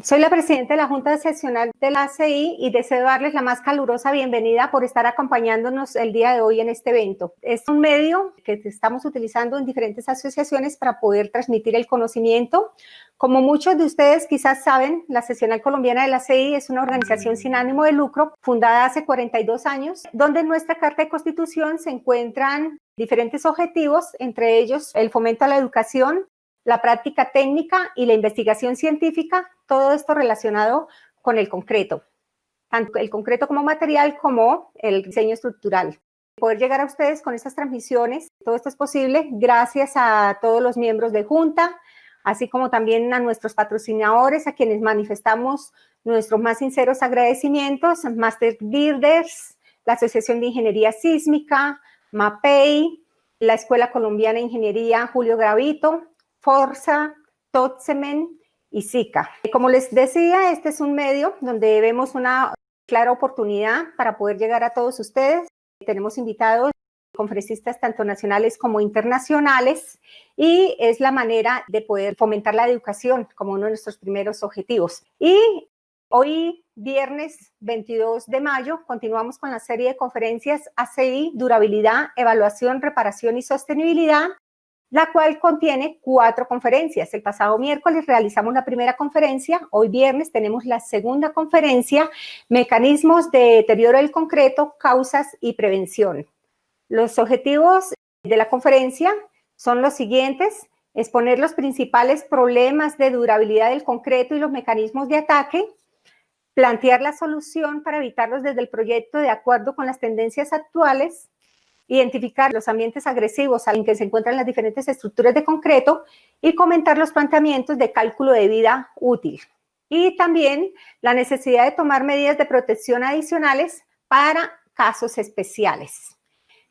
Soy la presidenta de la Junta Seccional de la ACI y deseo darles la más calurosa bienvenida por estar acompañándonos el día de hoy en este evento. Es un medio que estamos utilizando en diferentes asociaciones para poder transmitir el conocimiento. Como muchos de ustedes quizás saben, la Seccional Colombiana de la ACI es una organización sin ánimo de lucro, fundada hace 42 años, donde en nuestra Carta de Constitución se encuentran diferentes objetivos, entre ellos el fomento a la educación, la práctica técnica y la investigación científica, todo esto relacionado con el concreto, tanto el concreto como material como el diseño estructural. Poder llegar a ustedes con estas transmisiones, todo esto es posible gracias a todos los miembros de Junta, así como también a nuestros patrocinadores, a quienes manifestamos nuestros más sinceros agradecimientos, Master Builders, la Asociación de Ingeniería Sísmica, MAPEI, la Escuela Colombiana de Ingeniería Julio Gravito, Forza, Totsemen y SICA. Como les decía, este es un medio donde vemos una clara oportunidad para poder llegar a todos ustedes. Tenemos invitados, conferencistas tanto nacionales como internacionales, y es la manera de poder fomentar la educación como uno de nuestros primeros objetivos. Y hoy, viernes 22 de mayo, continuamos con la serie de conferencias ACI, Durabilidad, Evaluación, Reparación y Sostenibilidad, la cual contiene 4 conferencias. El pasado miércoles realizamos la primera conferencia, hoy viernes tenemos la segunda conferencia, Mecanismos de deterioro del concreto, causas y prevención. Los objetivos de la conferencia son los siguientes: exponer los principales problemas de durabilidad del concreto y los mecanismos de ataque, plantear la solución para evitarlos desde el proyecto de acuerdo con las tendencias actuales, identificar los ambientes agresivos en que se encuentran las diferentes estructuras de concreto y comentar los planteamientos de cálculo de vida útil. Y también la necesidad de tomar medidas de protección adicionales para casos especiales.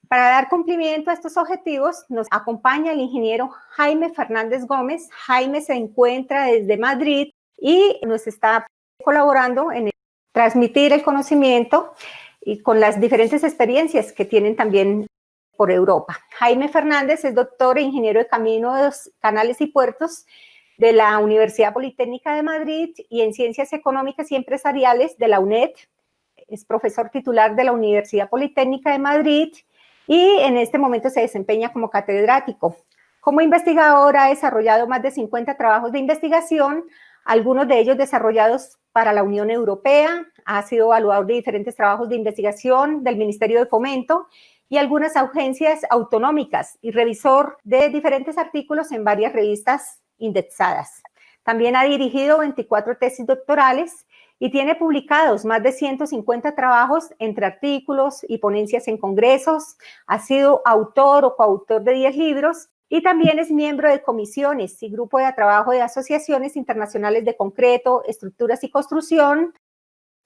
Para dar cumplimiento a estos objetivos nos acompaña el ingeniero Jaime Fernández Gómez. Jaime se encuentra desde Madrid y nos está colaborando en transmitir el conocimiento y con las diferentes experiencias que tienen también por Europa. Jaime Fernández es doctor e ingeniero de caminos, canales y puertos de la Universidad Politécnica de Madrid y en Ciencias Económicas y Empresariales de la UNED. Es profesor titular de la Universidad Politécnica de Madrid y en este momento se desempeña como catedrático. Como investigador ha desarrollado más de 50 trabajos de investigación, algunos de ellos desarrollados para la Unión Europea, ha sido evaluador de diferentes trabajos de investigación del Ministerio de Fomento y algunas agencias autonómicas y revisor de diferentes artículos en varias revistas indexadas. También ha dirigido 24 tesis doctorales y tiene publicados más de 150 trabajos entre artículos y ponencias en congresos, ha sido autor o coautor de 10 libros, y también es miembro de comisiones y grupo de trabajo de asociaciones internacionales de concreto, estructuras y construcción,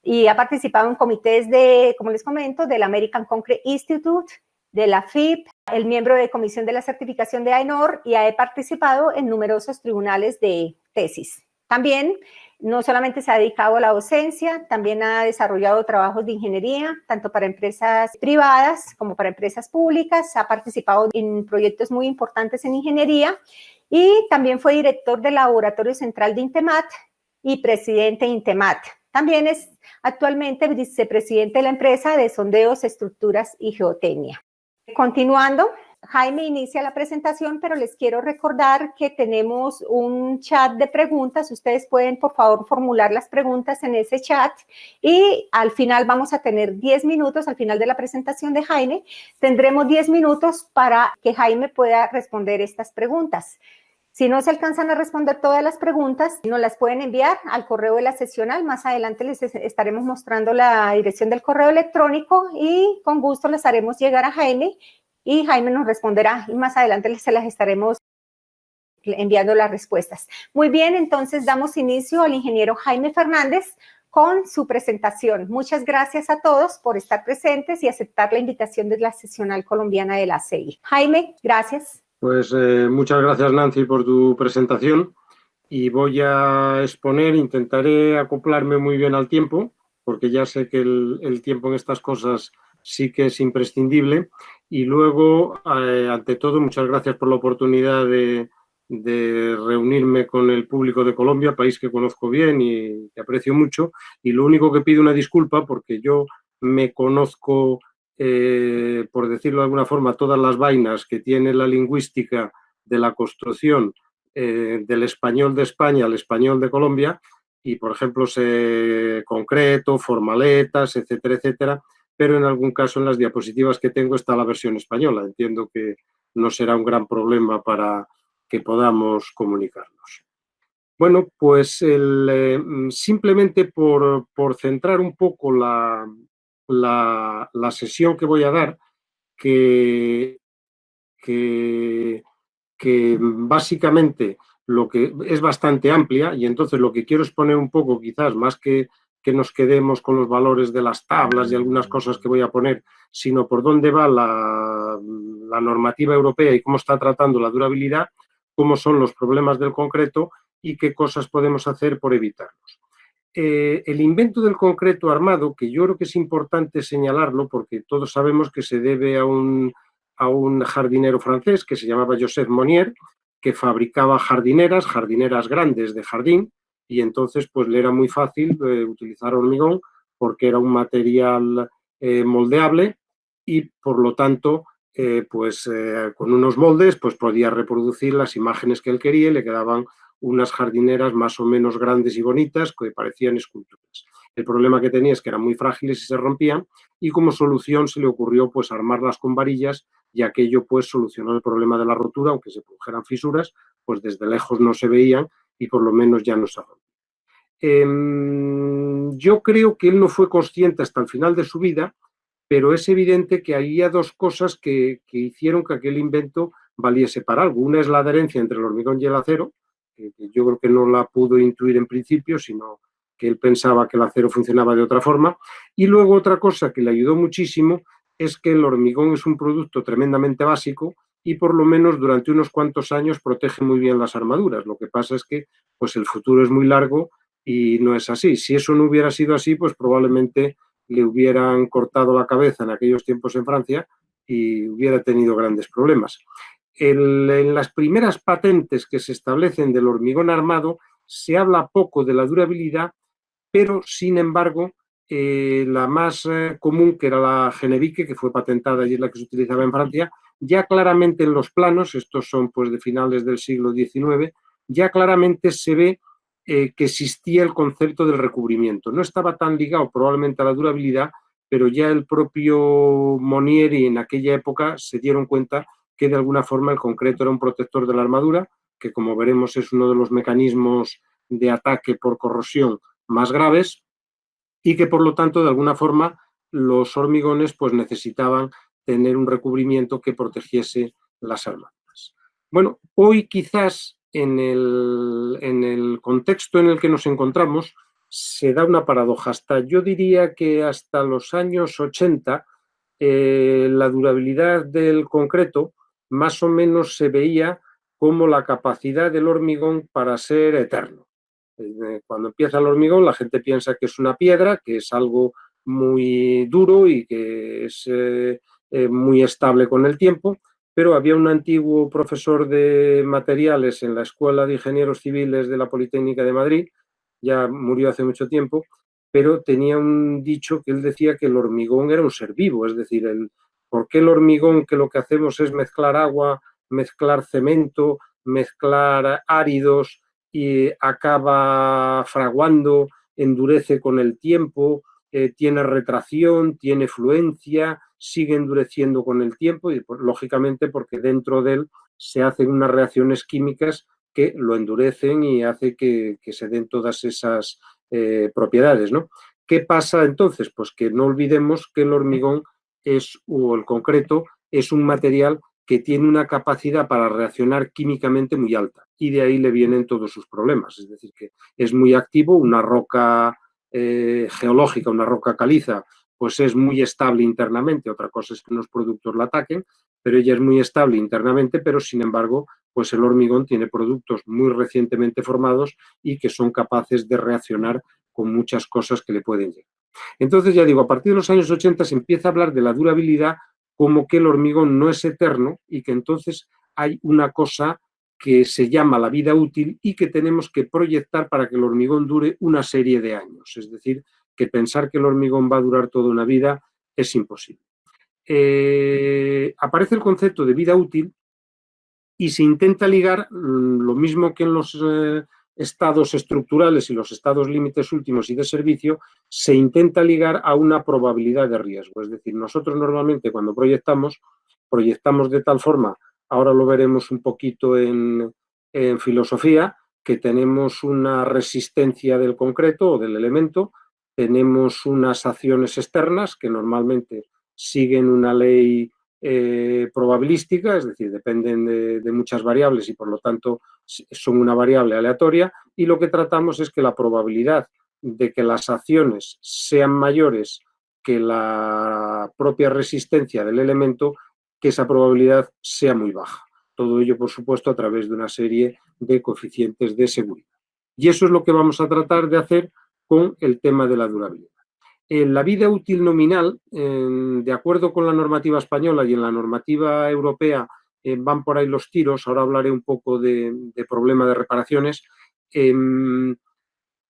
y ha participado en comités de, como les comento, del American Concrete Institute, de la FIP, el miembro de comisión de la certificación de AENOR, y ha participado en numerosos tribunales de tesis. También no solamente se ha dedicado a la docencia, también ha desarrollado trabajos de ingeniería, tanto para empresas privadas como para empresas públicas, ha participado en proyectos muy importantes en ingeniería y también fue director del Laboratorio Central de Intemat y presidente de Intemat. También es actualmente vicepresidente de la empresa de sondeos, estructuras y geotecnia. Continuando, Jaime inicia la presentación, pero les quiero recordar que tenemos un chat de preguntas. Ustedes pueden, por favor, formular las preguntas en ese chat y al final vamos a tener 10 minutos, al final de la presentación de Jaime, tendremos 10 minutos para que Jaime pueda responder estas preguntas. Si no se alcanzan a responder todas las preguntas, nos las pueden enviar al correo de la seccional. Más adelante les estaremos mostrando la dirección del correo electrónico y con gusto les haremos llegar a Jaime y Jaime nos responderá y más adelante se las estaremos enviando las respuestas. Muy bien, entonces damos inicio al ingeniero Jaime Fernández con su presentación. Muchas gracias a todos por estar presentes y aceptar la invitación de la Seccional Colombiana de la ACI. Jaime, gracias. Pues muchas gracias, Nancy, por tu presentación y voy a exponer, intentaré acoplarme muy bien al tiempo porque ya sé que el tiempo en estas cosas sí que es imprescindible y luego, ante todo, muchas gracias por la oportunidad de de reunirme con el público de Colombia, país que conozco bien y que aprecio mucho, y lo único que pido una disculpa porque yo me conozco, por decirlo de alguna forma, todas las vainas que tiene la lingüística de la construcción del español de España al español de Colombia, y por ejemplo sé concreto, formaletas, etcétera, etcétera, pero en algún caso en las diapositivas que tengo está la versión española. Entiendo que no será un gran problema para que podamos comunicarnos. Bueno, pues simplemente por centrar un poco la sesión que voy a dar, que básicamente lo que es bastante amplia, y entonces lo que quiero exponer un poco, quizás más que nos quedemos con los valores de las tablas y algunas cosas que voy a poner, sino por dónde va la normativa europea y cómo está tratando la durabilidad, cómo son los problemas del concreto y qué cosas podemos hacer por evitarlos. El invento del concreto armado, que yo creo que es importante señalarlo porque todos sabemos que se debe a un jardinero francés que se llamaba Joseph Monnier, que fabricaba jardineras grandes de jardín, y entonces pues le era muy fácil utilizar hormigón porque era un material moldeable y por lo tanto con unos moldes pues podía reproducir las imágenes que él quería y le quedaban unas jardineras más o menos grandes y bonitas que parecían esculturas. El problema que tenía es que eran muy frágiles y se rompían, y como solución se le ocurrió pues armarlas con varillas, y aquello pues solucionó el problema de la rotura, aunque se produjeran fisuras, pues desde lejos no se veían y por lo menos ya no se rompían. Yo creo que él no fue consciente hasta el final de su vida, pero es evidente que había dos cosas que hicieron que aquel invento valiese para algo. Una es la adherencia entre el hormigón y el acero, que yo creo que no la pudo intuir en principio, sino que él pensaba que el acero funcionaba de otra forma. Y luego otra cosa que le ayudó muchísimo es que el hormigón es un producto tremendamente básico y por lo menos durante unos cuantos años protege muy bien las armaduras. Lo que pasa es que pues el futuro es muy largo y no es así. Si eso no hubiera sido así, pues probablemente le hubieran cortado la cabeza en aquellos tiempos en Francia y hubiera tenido grandes problemas. En las primeras patentes que se establecen del hormigón armado se habla poco de la durabilidad, pero sin embargo la más común, que era la Genevique, que fue patentada y es la que se utilizaba en Francia, ya claramente en los planos, estos son pues de finales del siglo XIX, ya claramente se ve que existía el concepto del recubrimiento. No estaba tan ligado probablemente a la durabilidad, pero ya el propio Monnier en aquella época se dieron cuenta que de alguna forma el concreto era un protector de la armadura, que como veremos es uno de los mecanismos de ataque por corrosión más graves, y que por lo tanto de alguna forma los hormigones pues necesitaban tener un recubrimiento que protegiese las armaduras. Bueno, hoy quizás en el contexto en el que nos encontramos se da una paradoja. Yo diría que hasta los años 80 la durabilidad del concreto más o menos se veía como la capacidad del hormigón para ser eterno. Cuando empieza el hormigón, la gente piensa que es una piedra, que es algo muy duro y que es muy estable con el tiempo, pero había un antiguo profesor de materiales en la Escuela de Ingenieros Civiles de la Politécnica de Madrid, ya murió hace mucho tiempo, pero tenía un dicho que él decía que el hormigón era un ser vivo, es decir, ¿por qué el hormigón, que lo que hacemos es mezclar agua, mezclar cemento, mezclar áridos y acaba fraguando, endurece con el tiempo, tiene retracción, tiene fluencia, sigue endureciendo con el tiempo y pues, lógicamente porque dentro de él se hacen unas reacciones químicas que lo endurecen y hace que se den todas esas propiedades, ¿no? ¿Qué pasa entonces? Pues que no olvidemos que el hormigón o el concreto es un material que tiene una capacidad para reaccionar químicamente muy alta y de ahí le vienen todos sus problemas. Es decir, que es muy activo, una roca geológica, una roca caliza, pues es muy estable internamente. Otra cosa es que los productos la ataquen, pero ella es muy estable internamente, pero sin embargo, pues el hormigón tiene productos muy recientemente formados y que son capaces de reaccionar con muchas cosas que le pueden llegar. Entonces, ya digo, a partir de los años 80 se empieza a hablar de la durabilidad como que el hormigón no es eterno y que entonces hay una cosa que se llama la vida útil y que tenemos que proyectar para que el hormigón dure una serie de años. Es decir, que pensar que el hormigón va a durar toda una vida es imposible. Aparece el concepto de vida útil y se intenta ligar lo mismo que en los estados estructurales y los estados límites últimos y de servicio, se intenta ligar a una probabilidad de riesgo. Es decir, nosotros normalmente cuando proyectamos de tal forma, ahora lo veremos un poquito en filosofía, que tenemos una resistencia del concreto o del elemento, tenemos unas acciones externas que normalmente siguen una ley probabilística, es decir, dependen de muchas variables y por lo tanto son una variable aleatoria, y lo que tratamos es que la probabilidad de que las acciones sean mayores que la propia resistencia del elemento, que esa probabilidad sea muy baja. Todo ello, por supuesto, a través de una serie de coeficientes de seguridad. Y eso es lo que vamos a tratar de hacer con el tema de la durabilidad. En la vida útil nominal, de acuerdo con la normativa española y en la normativa europea, van por ahí los tiros. Ahora hablaré un poco de problema de reparaciones.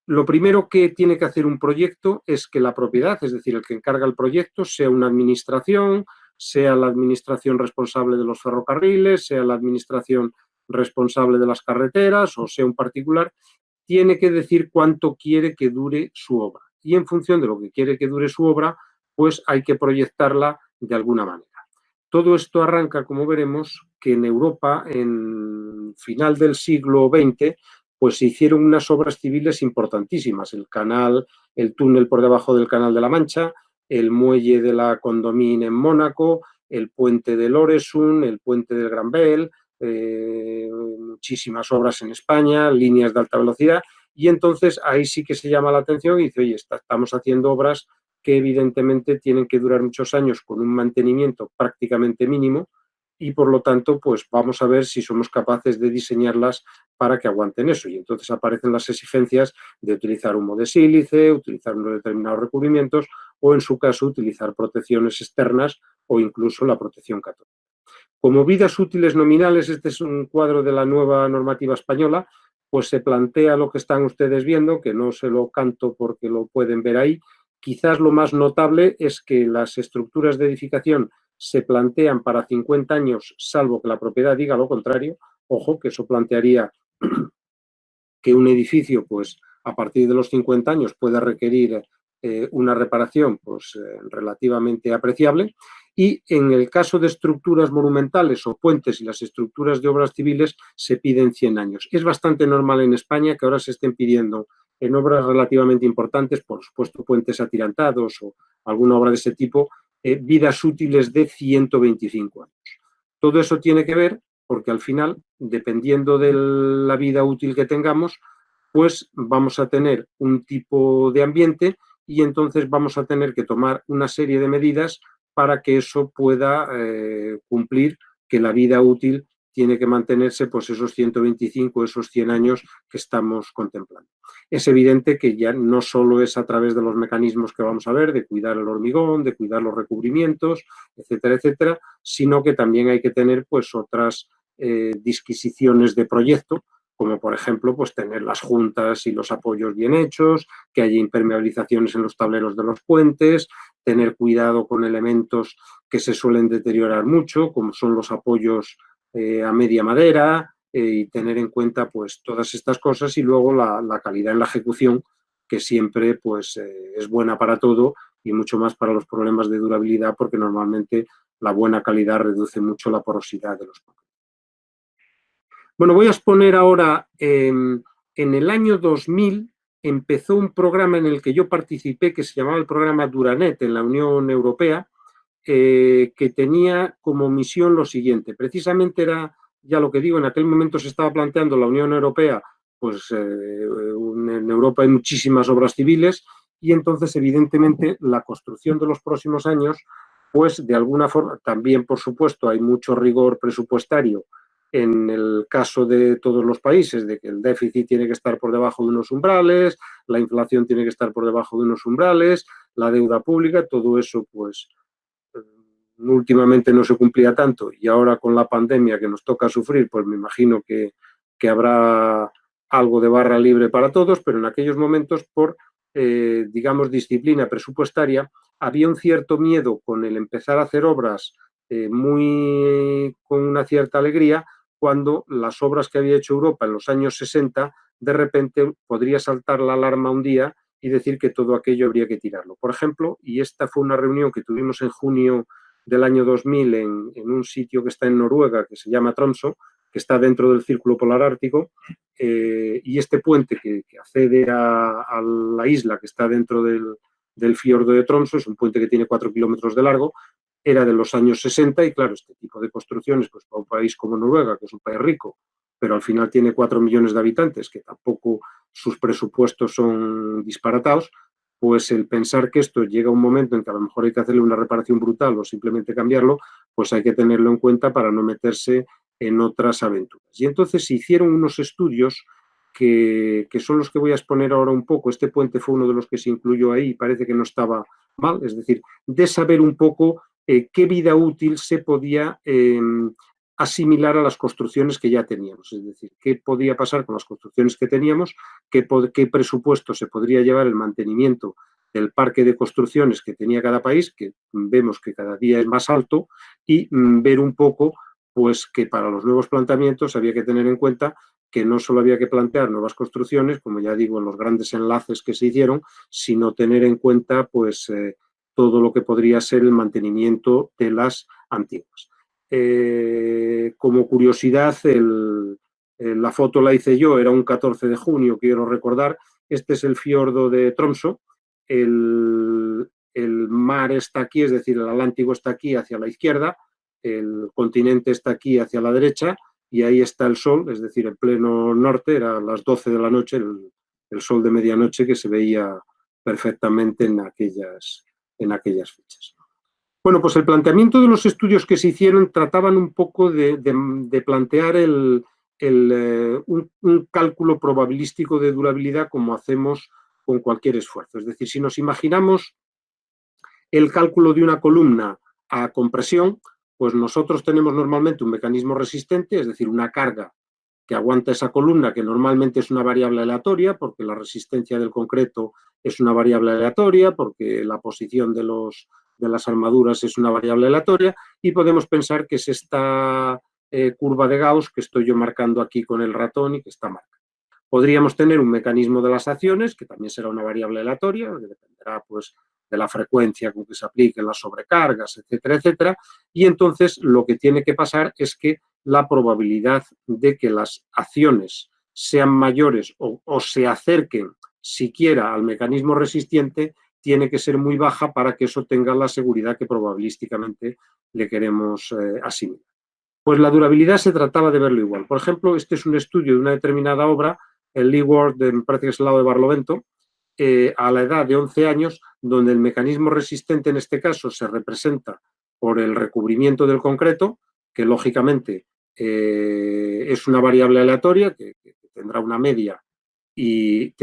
Lo primero que tiene que hacer un proyecto es que la propiedad, es decir, el que encarga el proyecto, sea una administración, sea la administración responsable de los ferrocarriles, sea la administración responsable de las carreteras o sea un particular, tiene que decir cuánto quiere que dure su obra. Y en función de lo que quiere que dure su obra, pues hay que proyectarla de alguna manera. Todo esto arranca, como veremos, que en Europa, en final del siglo XX, pues se hicieron unas obras civiles importantísimas. El canal, el túnel por debajo del Canal de la Mancha, el muelle de la Condamine en Mónaco, el puente del Øresund, el puente del Gran Bel, muchísimas obras en España, líneas de alta velocidad, y entonces ahí sí que se llama la atención y dice, oye, estamos haciendo obras que evidentemente tienen que durar muchos años con un mantenimiento prácticamente mínimo y por lo tanto pues vamos a ver si somos capaces de diseñarlas para que aguanten eso. Y entonces aparecen las exigencias de utilizar humo de sílice, utilizar unos determinados recubrimientos o en su caso utilizar protecciones externas o incluso la protección católica. Como vidas útiles nominales, este es un cuadro de la nueva normativa española, pues se plantea lo que están ustedes viendo, que no se lo canto porque lo pueden ver ahí. Quizás lo más notable es que las estructuras de edificación se plantean para 50 años, salvo que la propiedad diga lo contrario. Ojo, que eso plantearía que un edificio, pues a partir de los 50 años pueda requerir una reparación pues, relativamente apreciable. Y en el caso de estructuras monumentales o puentes y las estructuras de obras civiles se piden 100 años. Es bastante normal en España que ahora se estén pidiendo en obras relativamente importantes, por supuesto puentes atirantados o alguna obra de ese tipo, vidas útiles de 125 años. Todo eso tiene que ver porque al final, dependiendo de la vida útil que tengamos, pues vamos a tener un tipo de ambiente y entonces vamos a tener que tomar una serie de medidas para que eso pueda cumplir, que la vida útil tiene que mantenerse pues esos 125, esos 100 años que estamos contemplando. Es evidente que ya no solo es a través de los mecanismos que vamos a ver, de cuidar el hormigón, de cuidar los recubrimientos, etcétera, etcétera, sino que también hay que tener pues otras disquisiciones de proyecto, como por ejemplo pues tener las juntas y los apoyos bien hechos, que haya impermeabilizaciones en los tableros de los puentes, tener cuidado con elementos que se suelen deteriorar mucho, como son los apoyos a media madera, y tener en cuenta pues todas estas cosas y luego la calidad en la ejecución, que siempre pues es buena para todo y mucho más para los problemas de durabilidad, porque normalmente la buena calidad reduce mucho la porosidad de los concretos. Bueno, voy a exponer ahora, en el año 2000 empezó un programa en el que yo participé que se llamaba el programa Duranet en la Unión Europea, que tenía como misión lo siguiente. Precisamente era, ya lo que digo, en aquel momento se estaba planteando la Unión Europea, pues en Europa hay muchísimas obras civiles y entonces evidentemente la construcción de los próximos años, pues de alguna forma, también por supuesto hay mucho rigor presupuestario en el caso de todos los países, de que el déficit tiene que estar por debajo de unos umbrales, la inflación tiene que estar por debajo de unos umbrales, la deuda pública, todo eso pues últimamente no se cumplía tanto y ahora con la pandemia que nos toca sufrir, pues me imagino que que habrá algo de barra libre para todos, pero en aquellos momentos, por, digamos, disciplina presupuestaria, había un cierto miedo con el empezar a hacer obras con una cierta alegría, cuando las obras que había hecho Europa en los años 60, de repente podría saltar la alarma un día y decir que todo aquello habría que tirarlo. Por ejemplo, y esta fue una reunión que tuvimos en junio del año 2000 en un sitio que está en Noruega, que se llama Tromsø, que está dentro del Círculo Polar Ártico, y este puente que accede a la isla que está dentro del fiordo de Tromsø, es un puente que tiene 4 kilómetros de largo, era de los años 60 y claro, este tipo de construcciones, pues para un país como Noruega, que es un país rico, pero al final tiene 4 millones de habitantes, que tampoco sus presupuestos son disparatados, pues el pensar que esto llega a un momento en que a lo mejor hay que hacerle una reparación brutal o simplemente cambiarlo, pues hay que tenerlo en cuenta para no meterse en otras aventuras. Y entonces se hicieron unos estudios que son los que voy a exponer ahora un poco. Este puente fue uno de los que se incluyó ahí y parece que no estaba mal, es decir, de saber un poco qué vida útil se podía asimilar a las construcciones que ya teníamos, es decir, qué podía pasar con las construcciones que teníamos, qué presupuesto se podría llevar el mantenimiento del parque de construcciones que tenía cada país, que vemos que cada día es más alto, y ver un poco pues que para los nuevos planteamientos había que tener en cuenta que no solo había que plantear nuevas construcciones, como ya digo, en los grandes enlaces que se hicieron, sino tener en cuenta pues todo lo que podría ser el mantenimiento de las antiguas. Como curiosidad, la foto la hice yo, era un 14 de junio, quiero recordar. Este es el fiordo de Tromsø. El mar está aquí, es decir, el Atlántico está aquí hacia la izquierda, el continente está aquí hacia la derecha y ahí está el sol, es decir, en pleno norte, era a las 12 de la noche, el sol de medianoche que se veía perfectamente en aquellas fechas. Bueno, pues el planteamiento de los estudios que se hicieron trataban un poco de plantear un cálculo probabilístico de durabilidad como hacemos con cualquier esfuerzo. Es decir, si nos imaginamos el cálculo de una columna a compresión, pues nosotros tenemos normalmente un mecanismo resistente, es decir, una carga que aguanta esa columna, que normalmente es una variable aleatoria, porque la resistencia del concreto es una variable aleatoria, porque la posición de las armaduras es una variable aleatoria, y podemos pensar que es esta curva de Gauss que estoy yo marcando aquí con el ratón y que está marcada. Podríamos tener un mecanismo de las acciones, que también será una variable aleatoria, que dependerá pues, de la frecuencia con que se apliquen las sobrecargas, etcétera, etcétera, y entonces lo que tiene que pasar es que la probabilidad de que las acciones sean mayores o se acerquen siquiera al mecanismo resistente tiene que ser muy baja para que eso tenga la seguridad que probabilísticamente le queremos asimilar. Pues la durabilidad se trataba de verlo igual. Por ejemplo, este es un estudio de una determinada obra, el Leeward, me parece que es el lado de Barlovento, a la edad de 11 años, donde el mecanismo resistente en este caso se representa por el recubrimiento del concreto, que lógicamente es una variable aleatoria, que tendrá una media y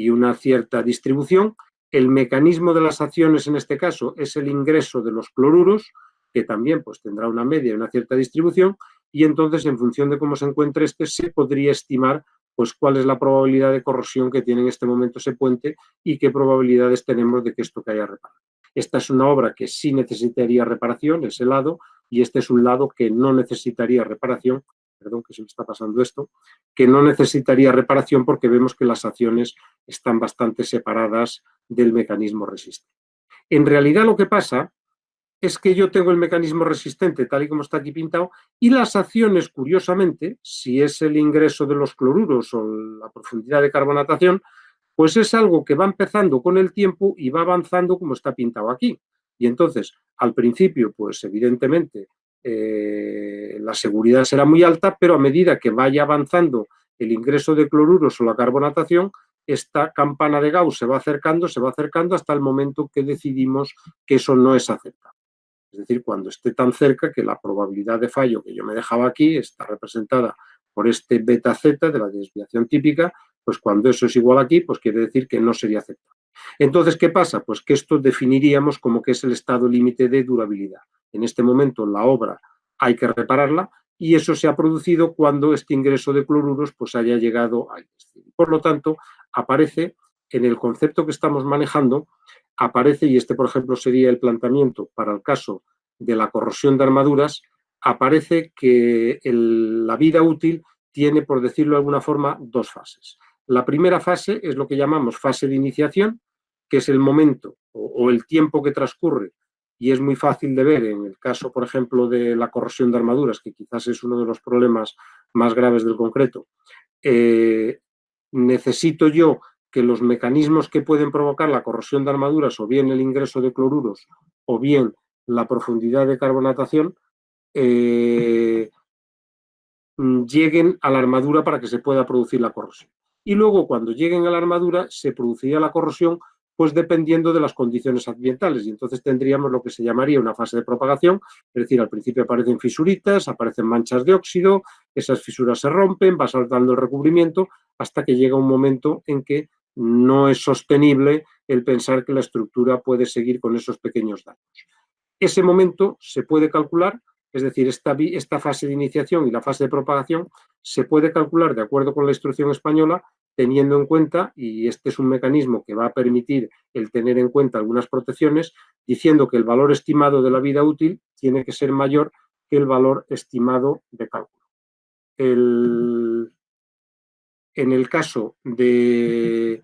una cierta distribución. El mecanismo de las acciones en este caso es el ingreso de los cloruros, que también pues, tendrá una media y una cierta distribución, y entonces en función de cómo se encuentre se podría estimar pues, cuál es la probabilidad de corrosión que tiene en este momento ese puente y qué probabilidades tenemos de que esto caiga reparado. Esta es una obra que sí necesitaría reparación, ese lado, y este es un lado que no necesitaría reparación, perdón que se me está pasando esto, que no necesitaría reparación porque vemos que las acciones están bastante separadas del mecanismo resistente. En realidad lo que pasa es que yo tengo el mecanismo resistente tal y como está aquí pintado y las acciones, curiosamente, si es el ingreso de los cloruros o la profundidad de carbonatación, pues es algo que va empezando con el tiempo y va avanzando como está pintado aquí. Y entonces, al principio, pues evidentemente, la seguridad será muy alta, pero a medida que vaya avanzando el ingreso de cloruros o la carbonatación, esta campana de Gauss se va acercando hasta el momento que decidimos que eso no es aceptable. Es decir, cuando esté tan cerca que la probabilidad de fallo que yo me dejaba aquí está representada por este beta z de la desviación típica, pues cuando eso es igual aquí, pues quiere decir que no sería aceptable. Entonces, ¿qué pasa? Pues que esto definiríamos como que es el estado límite de durabilidad. En este momento la obra hay que repararla y eso se ha producido cuando este ingreso de cloruros pues haya llegado al intestino. Por lo tanto, aparece en el concepto que estamos manejando, aparece, y este por ejemplo sería el planteamiento para el caso de la corrosión de armaduras, aparece que la vida útil tiene, por decirlo de alguna forma, dos fases. La primera fase es lo que llamamos fase de iniciación, que es el momento o el tiempo que transcurre, y es muy fácil de ver en el caso, por ejemplo, de la corrosión de armaduras, que quizás es uno de los problemas más graves del concreto. Necesito yo que los mecanismos que pueden provocar la corrosión de armaduras, o bien el ingreso de cloruros, o bien la profundidad de carbonatación, lleguen a la armadura para que se pueda producir la corrosión. Y luego, cuando lleguen a la armadura, se produciría la corrosión pues dependiendo de las condiciones ambientales, y entonces tendríamos lo que se llamaría una fase de propagación, es decir, al principio aparecen fisuritas, aparecen manchas de óxido, esas fisuras se rompen, va saltando el recubrimiento hasta que llega un momento en que no es sostenible el pensar que la estructura puede seguir con esos pequeños daños. Ese momento se puede calcular, es decir, esta fase de iniciación y la fase de propagación se puede calcular de acuerdo con la instrucción española, teniendo en cuenta, y este es un mecanismo que va a permitir el tener en cuenta algunas protecciones, diciendo que el valor estimado de la vida útil tiene que ser mayor que el valor estimado de cálculo. En el caso del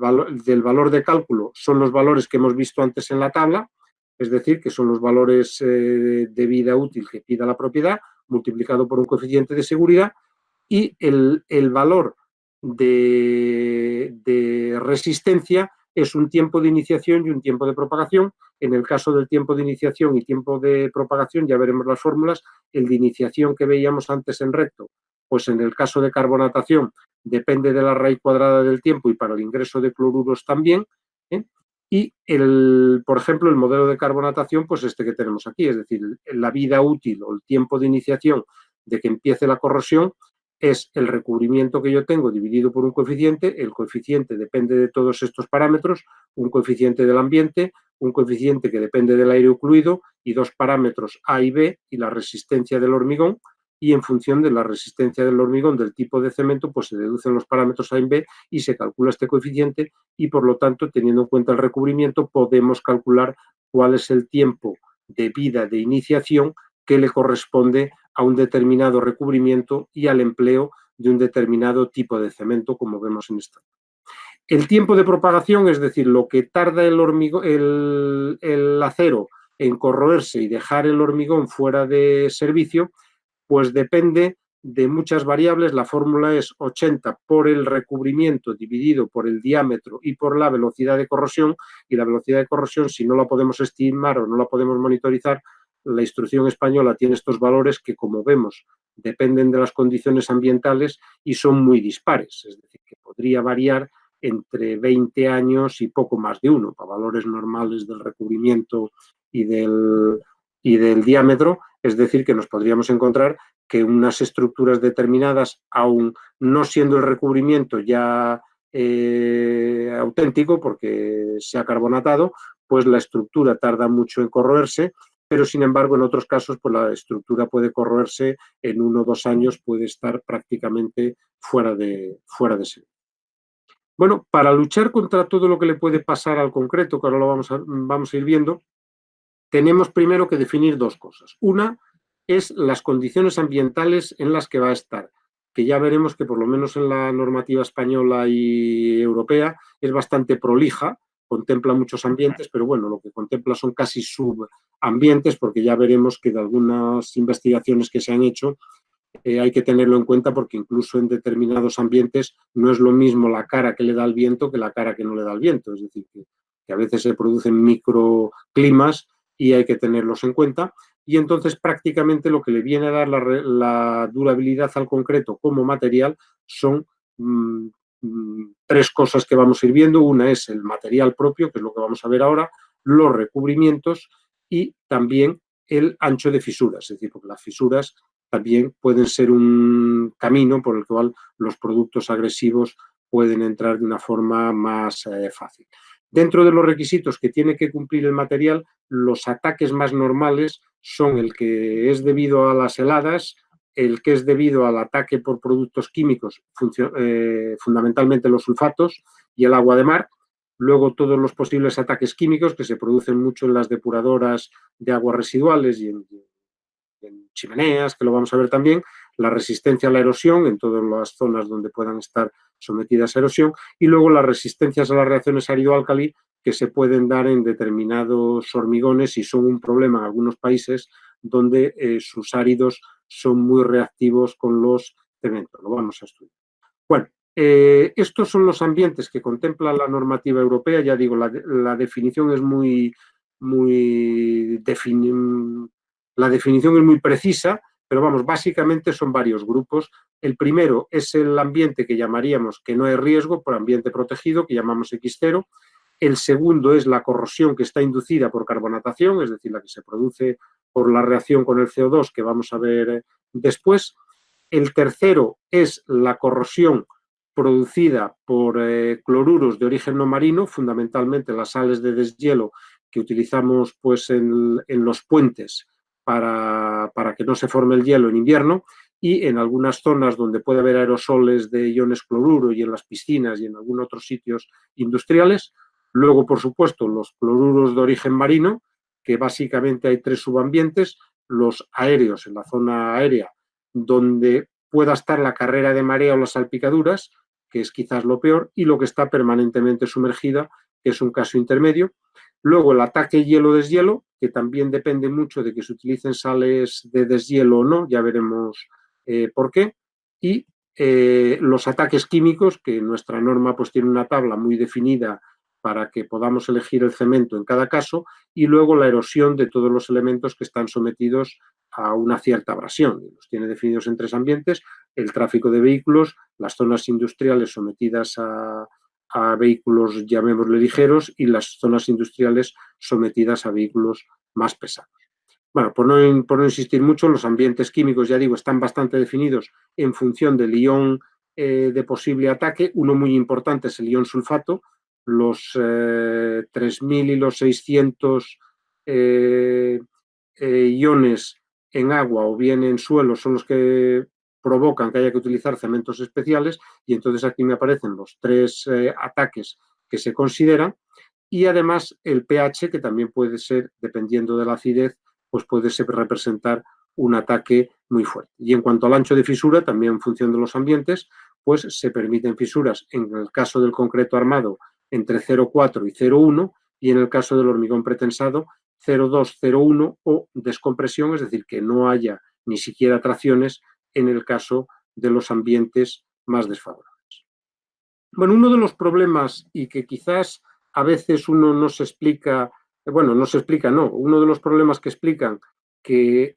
valor de cálculo son los valores que hemos visto antes en la tabla, es decir, que son los valores de vida útil que pida la propiedad, multiplicado por un coeficiente de seguridad, y el valor de resistencia es un tiempo de iniciación y un tiempo de propagación. En el caso del tiempo de iniciación y tiempo de propagación, ya veremos las fórmulas, el de iniciación que veíamos antes en recto, pues en el caso de carbonatación depende de la raíz cuadrada del tiempo y para el ingreso de cloruros también, ¿eh? Y, por ejemplo, el modelo de carbonatación, pues este que tenemos aquí, es decir, la vida útil o el tiempo de iniciación de que empiece la corrosión es el recubrimiento que yo tengo dividido por un coeficiente. El coeficiente depende de todos estos parámetros, un coeficiente del ambiente, un coeficiente que depende del aire ocluido y dos parámetros A y B y la resistencia del hormigón, y en función de la resistencia del hormigón, del tipo de cemento, pues se deducen los parámetros A y B y se calcula este coeficiente y, por lo tanto, teniendo en cuenta el recubrimiento, podemos calcular cuál es el tiempo de vida de iniciación que le corresponde a un determinado recubrimiento y al empleo de un determinado tipo de cemento, como vemos en esta. El tiempo de propagación, es decir, lo que tarda el acero en corroerse y dejar el hormigón fuera de servicio, pues depende de muchas variables. La fórmula es 80 por el recubrimiento dividido por el diámetro y por la velocidad de corrosión, y la velocidad de corrosión, si no la podemos estimar o no la podemos monitorizar, la instrucción española tiene estos valores que, como vemos, dependen de las condiciones ambientales y son muy dispares, es decir, que podría variar entre 20 años y poco más de uno, para valores normales del recubrimiento y del diámetro, es decir, que nos podríamos encontrar que unas estructuras determinadas, aun no siendo el recubrimiento ya auténtico porque se ha carbonatado, pues la estructura tarda mucho en corroerse, pero sin embargo en otros casos pues la estructura puede corroerse en 1 o 2 años, puede estar prácticamente fuera de servicio. Bueno, para luchar contra todo lo que le puede pasar al concreto, que ahora lo vamos a ir viendo, tenemos primero que definir dos cosas. Una es las condiciones ambientales en las que va a estar, que ya veremos que por lo menos en la normativa española y europea es bastante prolija, contempla muchos ambientes, pero bueno, lo que contempla son casi subambientes, porque ya veremos que de algunas investigaciones que se han hecho hay que tenerlo en cuenta, porque incluso en determinados ambientes no es lo mismo la cara que le da el viento que la cara que no le da el viento, es decir, que a veces se producen microclimas y hay que tenerlos en cuenta. Y entonces prácticamente lo que le viene a dar la durabilidad al concreto como material son tres cosas que vamos a ir viendo. Una es el material propio, que es lo que vamos a ver ahora, los recubrimientos y también el ancho de fisuras, es decir, porque las fisuras también pueden ser un camino por el cual los productos agresivos pueden entrar de una forma más fácil. Dentro de los requisitos que tiene que cumplir el material, los ataques más normales son el que es debido a las heladas, el que es debido al ataque por productos químicos, fundamentalmente los sulfatos y el agua de mar. Luego todos los posibles ataques químicos que se producen mucho en las depuradoras de aguas residuales y en chimeneas, que lo vamos a ver también, la resistencia a la erosión en todas las zonas donde puedan estar sometidas a erosión, y luego las resistencias a las reacciones árido-álcali que se pueden dar en determinados hormigones y son un problema en algunos países donde sus áridos son muy reactivos con los cementos. Lo vamos a estudiar. Bueno, estos son los ambientes que contempla la normativa europea. Ya digo, la definición es la definición es muy precisa, pero vamos, básicamente son varios grupos. El primero es el ambiente que llamaríamos que no hay riesgo, por ambiente protegido, que llamamos X0. El segundo es la corrosión que está inducida por carbonatación, es decir, la que se produce por la reacción con el CO2, que vamos a ver después. El tercero es la corrosión producida por cloruros de origen no marino, fundamentalmente las sales de deshielo que utilizamos pues, en los puentes para que no se forme el hielo en invierno, y en algunas zonas donde puede haber aerosoles de iones cloruro y en las piscinas y en algunos otros sitios industriales. Luego, por supuesto, los cloruros de origen marino, que básicamente hay tres subambientes: los aéreos, en la zona aérea, donde pueda estar la carrera de marea o las salpicaduras, que es quizás lo peor, y lo que está permanentemente sumergida, que es un caso intermedio. Luego el ataque hielo-deshielo, que también depende mucho de que se utilicen sales de deshielo o no, ya veremos por qué. Y los ataques químicos, que nuestra norma pues tiene una tabla muy definida para que podamos elegir el cemento en cada caso, y luego la erosión de todos los elementos que están sometidos a una cierta abrasión. Los tiene definidos en tres ambientes: el tráfico de vehículos, las zonas industriales sometidas a vehículos, llamémosle ligeros, y las zonas industriales sometidas a vehículos más pesados. Bueno, por no insistir mucho, los ambientes químicos, ya digo, están bastante definidos en función del ion de posible ataque. Uno muy importante es el ion sulfato. Los 3000 y los 600 iones en agua o bien en suelo son los que provocan que haya que utilizar cementos especiales, y entonces aquí me aparecen los tres ataques que se consideran, y además el pH, que también puede ser, dependiendo de la acidez, pues puede representar un ataque muy fuerte. Y en cuanto al ancho de fisura, también en función de los ambientes, pues se permiten fisuras, en el caso del concreto armado, entre 0,4 y 0,1, y en el caso del hormigón pretensado, 0,2, 0,1 o descompresión, es decir, que no haya ni siquiera tracciones en el caso de los ambientes más desfavorables. Bueno, uno de los problemas, y que quizás a veces uno no se explica, uno de los problemas que explican que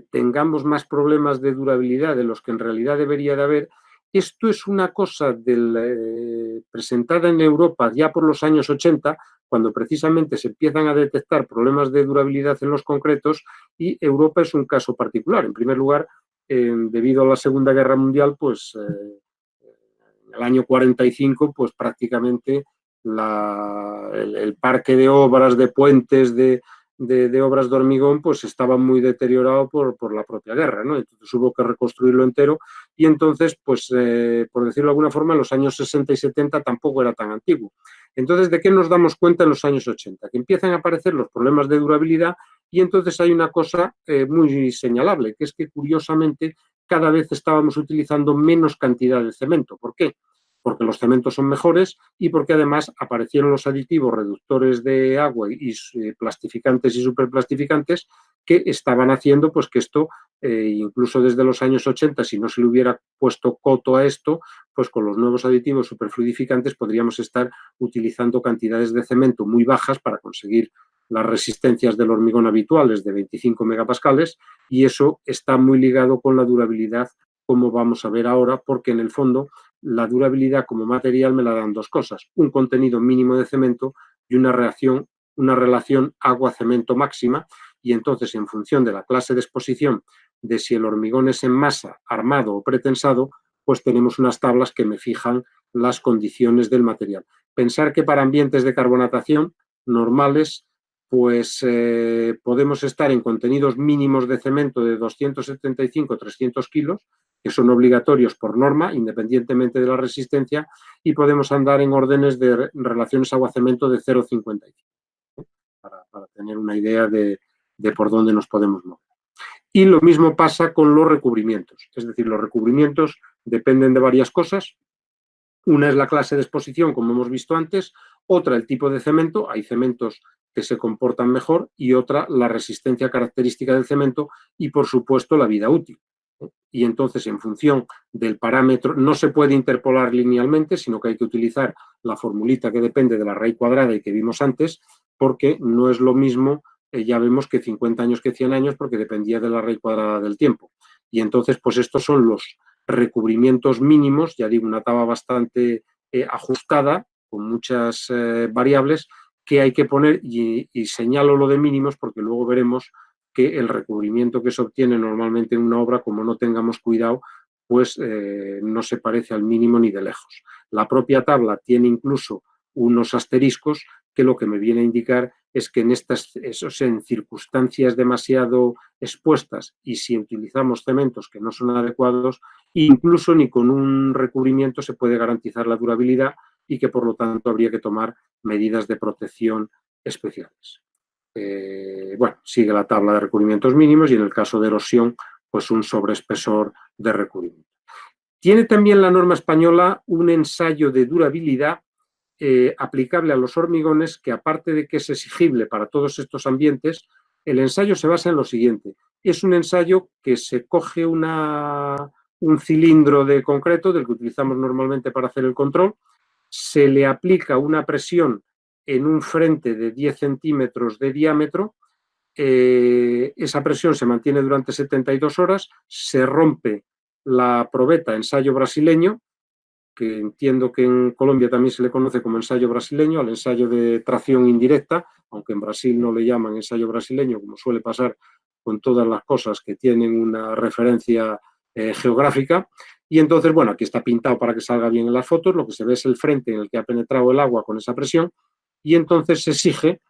tengamos más problemas de durabilidad de los que en realidad debería de haber. Esto es una cosa presentada en Europa ya por los años 80, cuando precisamente se empiezan a detectar problemas de durabilidad en los concretos, y Europa es un caso particular. En primer lugar, debido a la Segunda Guerra Mundial, pues en el año 45, pues prácticamente el parque de obras, de puentes, de obras de hormigón, pues estaba muy deteriorado por la propia guerra, ¿no? Entonces hubo que reconstruirlo entero, y entonces, pues, por decirlo de alguna forma, en los años 60 y 70 tampoco era tan antiguo. Entonces, ¿de qué nos damos cuenta en los años 80? Que empiezan a aparecer los problemas de durabilidad, y entonces hay una cosa muy señalable, que es que, curiosamente, cada vez estábamos utilizando menos cantidad de cemento. ¿Por qué? Porque los cementos son mejores, y porque además aparecieron los aditivos reductores de agua y plastificantes y superplastificantes, que estaban haciendo pues que esto, incluso desde los años 80, si no se le hubiera puesto coto a esto, pues con los nuevos aditivos superfluidificantes podríamos estar utilizando cantidades de cemento muy bajas para conseguir las resistencias del hormigón habituales de 25 megapascales, y eso está muy ligado con la durabilidad, como vamos a ver ahora, porque en el fondo la durabilidad como material me la dan dos cosas: un contenido mínimo de cemento y una relación agua-cemento máxima. Y entonces, en función de la clase de exposición, de si el hormigón es en masa, armado o pretensado, pues tenemos unas tablas que me fijan las condiciones del material. Pensar que para ambientes de carbonatación normales, pues podemos estar en contenidos mínimos de cemento de 275-300 kilos, que son obligatorios por norma, independientemente de la resistencia, y podemos andar en órdenes de relaciones agua-cemento de 0,55, para tener una idea de por dónde nos podemos mover. Y lo mismo pasa con los recubrimientos, es decir, los recubrimientos dependen de varias cosas. Una es la clase de exposición, como hemos visto antes, otra el tipo de cemento, hay cementos que se comportan mejor, y otra la resistencia característica del cemento y, por supuesto, la vida útil. Y entonces, en función del parámetro, no se puede interpolar linealmente, sino que hay que utilizar la formulita que depende de la raíz cuadrada y que vimos antes, porque no es lo mismo, ya vemos, que 50 años que 100 años, porque dependía de la raíz cuadrada del tiempo. Y entonces, pues estos son los recubrimientos mínimos, ya digo, una tabla bastante ajustada, con muchas variables que hay que poner, y señalo lo de mínimos porque luego veremos que el recubrimiento que se obtiene normalmente en una obra, como no tengamos cuidado, pues no se parece al mínimo ni de lejos. La propia tabla tiene incluso unos asteriscos que lo que me viene a indicar es que en circunstancias demasiado expuestas, y si utilizamos cementos que no son adecuados, incluso ni con un recubrimiento se puede garantizar la durabilidad, y que por lo tanto habría que tomar medidas de protección especiales. Bueno, sigue la tabla de recubrimientos mínimos, y en el caso de erosión, pues un sobreespesor de recubrimiento. Tiene también la norma española un ensayo de durabilidad aplicable a los hormigones, que aparte de que es exigible para todos estos ambientes, el ensayo se basa en lo siguiente. Es un ensayo que se coge un cilindro de concreto, del que utilizamos normalmente para hacer el control, se le aplica una presión en un frente de 10 centímetros de diámetro, esa presión se mantiene durante 72 horas, se rompe la probeta, ensayo brasileño, que entiendo que en Colombia también se le conoce como ensayo brasileño, al ensayo de tracción indirecta, aunque en Brasil no le llaman ensayo brasileño, como suele pasar con todas las cosas que tienen una referencia geográfica. Y entonces, bueno, aquí está pintado para que salga bien en las fotos, lo que se ve es el frente en el que ha penetrado el agua con esa presión, y entonces se exige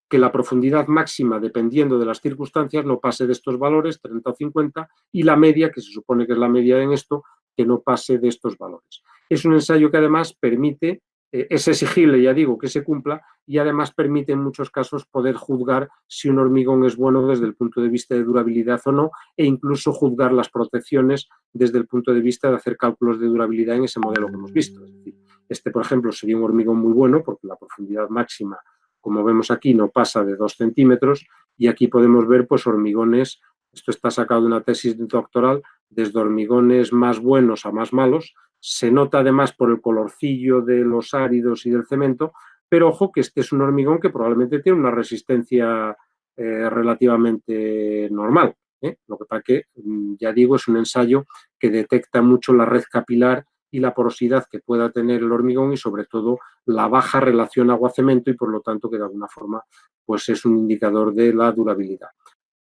que la profundidad máxima, dependiendo de las circunstancias, no pase de estos valores, 30 o 50, y la media, que se supone que es la media en esto, que no pase de estos valores. Es un ensayo que además permite, es exigible, ya digo, que se cumpla, y además permite en muchos casos poder juzgar si un hormigón es bueno desde el punto de vista de durabilidad o no, e incluso juzgar las protecciones desde el punto de vista de hacer cálculos de durabilidad en ese modelo que hemos visto. Es decir, este, por ejemplo, sería un hormigón muy bueno porque la profundidad máxima, como vemos aquí, no pasa de 2 centímetros, y aquí podemos ver pues hormigones, esto está sacado de una tesis doctoral, desde hormigones más buenos a más malos. Se nota además por el colorcillo de los áridos y del cemento, pero ojo que este es un hormigón que probablemente tiene una resistencia relativamente normal. Lo que pasa que, ya digo, es un ensayo que detecta mucho la red capilar y la porosidad que pueda tener el hormigón, y sobre todo la baja relación agua-cemento, y por lo tanto que de alguna forma pues es un indicador de la durabilidad.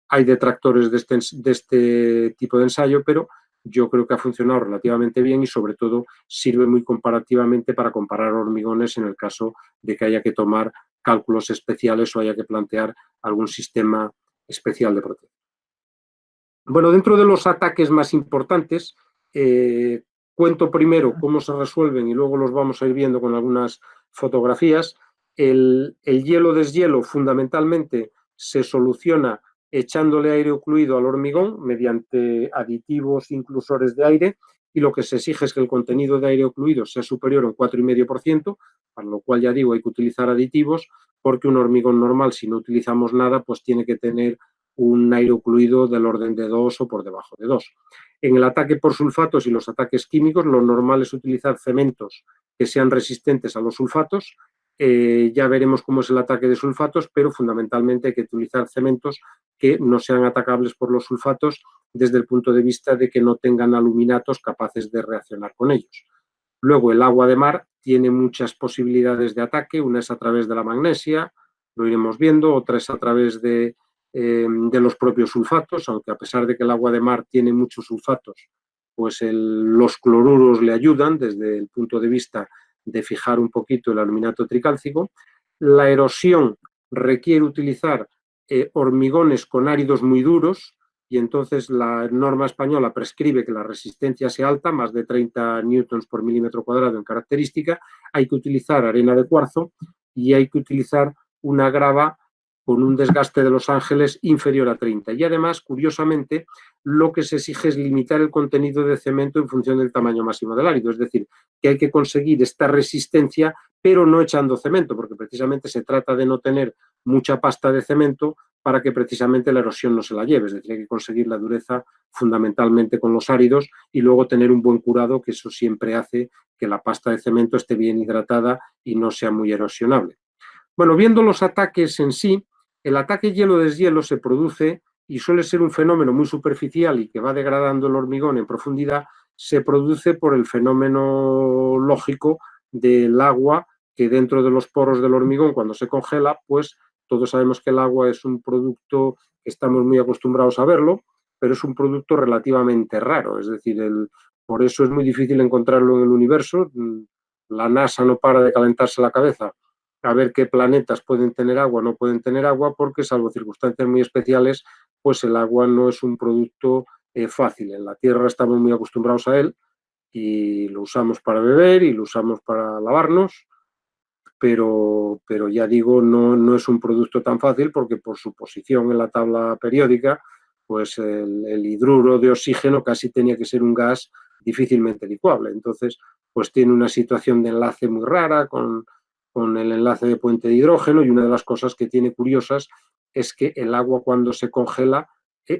Hay detractores de este tipo de ensayo, pero yo creo que ha funcionado relativamente bien, y sobre todo sirve muy comparativamente para comparar hormigones en el caso de que haya que tomar cálculos especiales o haya que plantear algún sistema especial de protección. Bueno, dentro de los ataques más importantes, cuento primero cómo se resuelven y luego los vamos a ir viendo con algunas fotografías. El hielo-deshielo fundamentalmente se soluciona echándole aire ocluido al hormigón mediante aditivos inclusores de aire, y lo que se exige es que el contenido de aire ocluido sea superior a un 4,5%, para lo cual, ya digo, hay que utilizar aditivos, porque un hormigón normal, si no utilizamos nada, pues tiene que tener un aire ocluido del orden de 2 o por debajo de 2. En el ataque por sulfatos y los ataques químicos, lo normal es utilizar cementos que sean resistentes a los sulfatos. Ya veremos cómo es el ataque de sulfatos, pero fundamentalmente hay que utilizar cementos que no sean atacables por los sulfatos desde el punto de vista de que no tengan aluminatos capaces de reaccionar con ellos. Luego, el agua de mar tiene muchas posibilidades de ataque. Una es a través de la magnesia, lo iremos viendo, otra es a través de los propios sulfatos, aunque a pesar de que el agua de mar tiene muchos sulfatos, pues los cloruros le ayudan desde el punto de vista de fijar un poquito el aluminato tricálcico. La erosión requiere utilizar hormigones con áridos muy duros, y entonces la norma española prescribe que la resistencia sea alta, más de 30 newtons por milímetro cuadrado en característica. Hay que utilizar arena de cuarzo y hay que utilizar una grava con un desgaste de los ángeles inferior a 30. Y además, curiosamente, lo que se exige es limitar el contenido de cemento en función del tamaño máximo del árido. Es decir, que hay que conseguir esta resistencia, pero no echando cemento, porque precisamente se trata de no tener mucha pasta de cemento para que precisamente la erosión no se la lleve. Es decir, hay que conseguir la dureza fundamentalmente con los áridos y luego tener un buen curado, que eso siempre hace que la pasta de cemento esté bien hidratada y no sea muy erosionable. Bueno, viendo los ataques en sí, el ataque hielo-deshielo se produce, y suele ser un fenómeno muy superficial y que va degradando el hormigón en profundidad, se produce por el fenómeno lógico del agua, que dentro de los poros del hormigón, cuando se congela, pues todos sabemos que el agua es un producto que estamos muy acostumbrados a verlo, pero es un producto relativamente raro. Es decir, por eso es muy difícil encontrarlo en el universo. La NASA no para de calentarse la cabeza a ver qué planetas pueden tener agua o no pueden tener agua, porque salvo circunstancias muy especiales, pues el agua no es un producto fácil. En la Tierra estamos muy acostumbrados a él y lo usamos para beber y lo usamos para lavarnos, pero ya digo, no es un producto tan fácil, porque por su posición en la tabla periódica, pues el hidruro de oxígeno casi tenía que ser un gas difícilmente licuable. Entonces, pues tiene una situación de enlace muy rara con el enlace de puente de hidrógeno, y una de las cosas que tiene curiosas es que el agua, cuando se congela,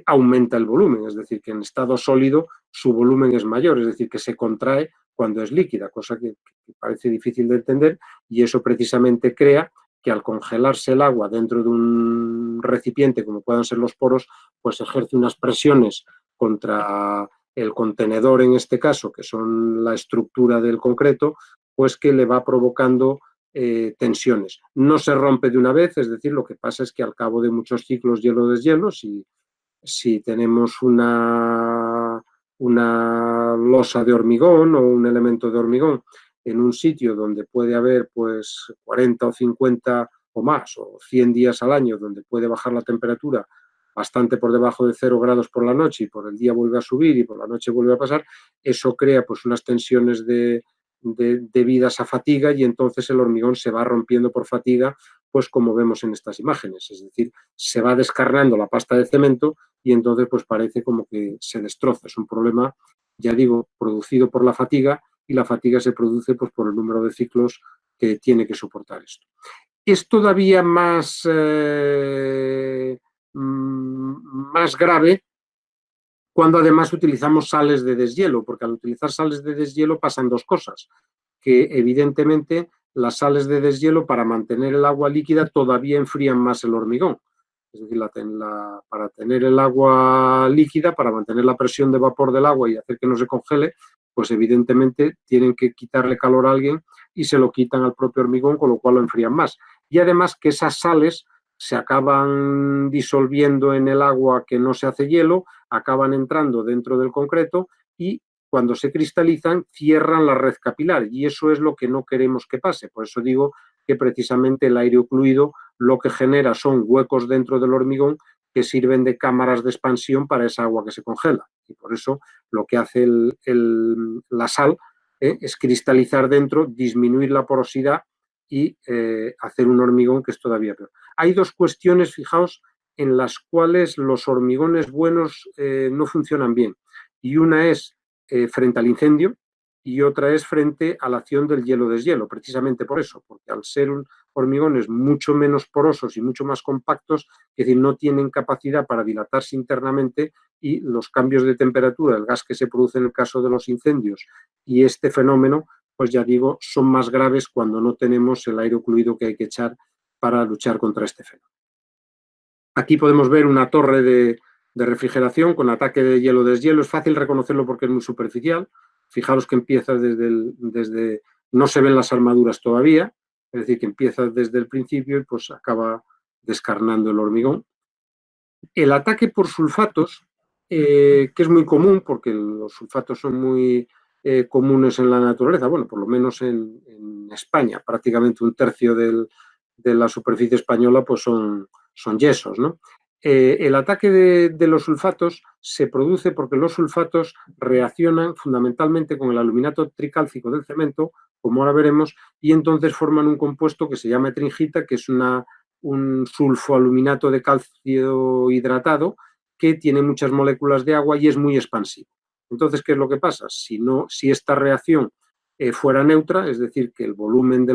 aumenta el volumen, es decir, que en estado sólido su volumen es mayor, es decir, que se contrae cuando es líquida, cosa que parece difícil de entender, y eso precisamente crea que al congelarse el agua dentro de un recipiente, como puedan ser los poros, pues ejerce unas presiones contra el contenedor, en este caso, que son la estructura del concreto, pues que le va provocando tensiones. No se rompe de una vez, es decir, lo que pasa es que al cabo de muchos ciclos hielo-deshielo, si tenemos una losa de hormigón o un elemento de hormigón en un sitio donde puede haber pues 40 o 50 o más, o 100 días al año, donde puede bajar la temperatura bastante por debajo de 0 grados por la noche, y por el día vuelve a subir y por la noche vuelve a pasar, eso crea pues unas tensiones debidas a fatiga, y entonces el hormigón se va rompiendo por fatiga, pues como vemos en estas imágenes. Es decir, se va descarnando la pasta de cemento y entonces pues parece como que se destroza. Es un problema, ya digo, producido por la fatiga, y la fatiga se produce pues por el número de ciclos que tiene que soportar esto. Es todavía más grave cuando además utilizamos sales de deshielo, porque al utilizar sales de deshielo pasan dos cosas: que evidentemente las sales de deshielo, para mantener el agua líquida, todavía enfrían más el hormigón. Es decir, para tener el agua líquida, para mantener la presión de vapor del agua y hacer que no se congele, pues evidentemente tienen que quitarle calor a alguien, y se lo quitan al propio hormigón, con lo cual lo enfrían más. Y además que esas sales se acaban disolviendo en el agua que no se hace hielo, acaban entrando dentro del concreto, y cuando se cristalizan cierran la red capilar, y eso es lo que no queremos que pase. Por eso digo que precisamente el aire ocluido lo que genera son huecos dentro del hormigón que sirven de cámaras de expansión para esa agua que se congela. Y por eso lo que hace la sal es cristalizar dentro, disminuir la porosidad y hacer un hormigón que es todavía peor. Hay dos cuestiones, fijaos, en las cuales los hormigones buenos no funcionan bien. Y una es frente al incendio, y otra es frente a la acción del hielo-deshielo, precisamente por eso, porque al ser hormigones mucho menos porosos y mucho más compactos, es decir, no tienen capacidad para dilatarse internamente, y los cambios de temperatura, el gas que se produce en el caso de los incendios y este fenómeno, pues ya digo, son más graves cuando no tenemos el aire ocluido que hay que echar para luchar contra este fenómeno. Aquí podemos ver una torre de refrigeración con ataque de hielo-deshielo. Es fácil reconocerlo porque es muy superficial. Fijaros que empieza desde no se ven las armaduras todavía, es decir, que empieza desde el principio y pues acaba descarnando el hormigón. El ataque por sulfatos, que es muy común, porque los sulfatos son muy comunes en la naturaleza, bueno, por lo menos en España, prácticamente un tercio del de la superficie española pues son yesos, ¿no? El ataque de los sulfatos se produce porque los sulfatos reaccionan fundamentalmente con el aluminato tricálcico del cemento, como ahora veremos, y entonces forman un compuesto que se llama etringita, que es un sulfoaluminato de calcio hidratado que tiene muchas moléculas de agua y es muy expansivo. Entonces, ¿qué es lo que pasa? Si esta reacción fuera neutra, es decir, que el volumen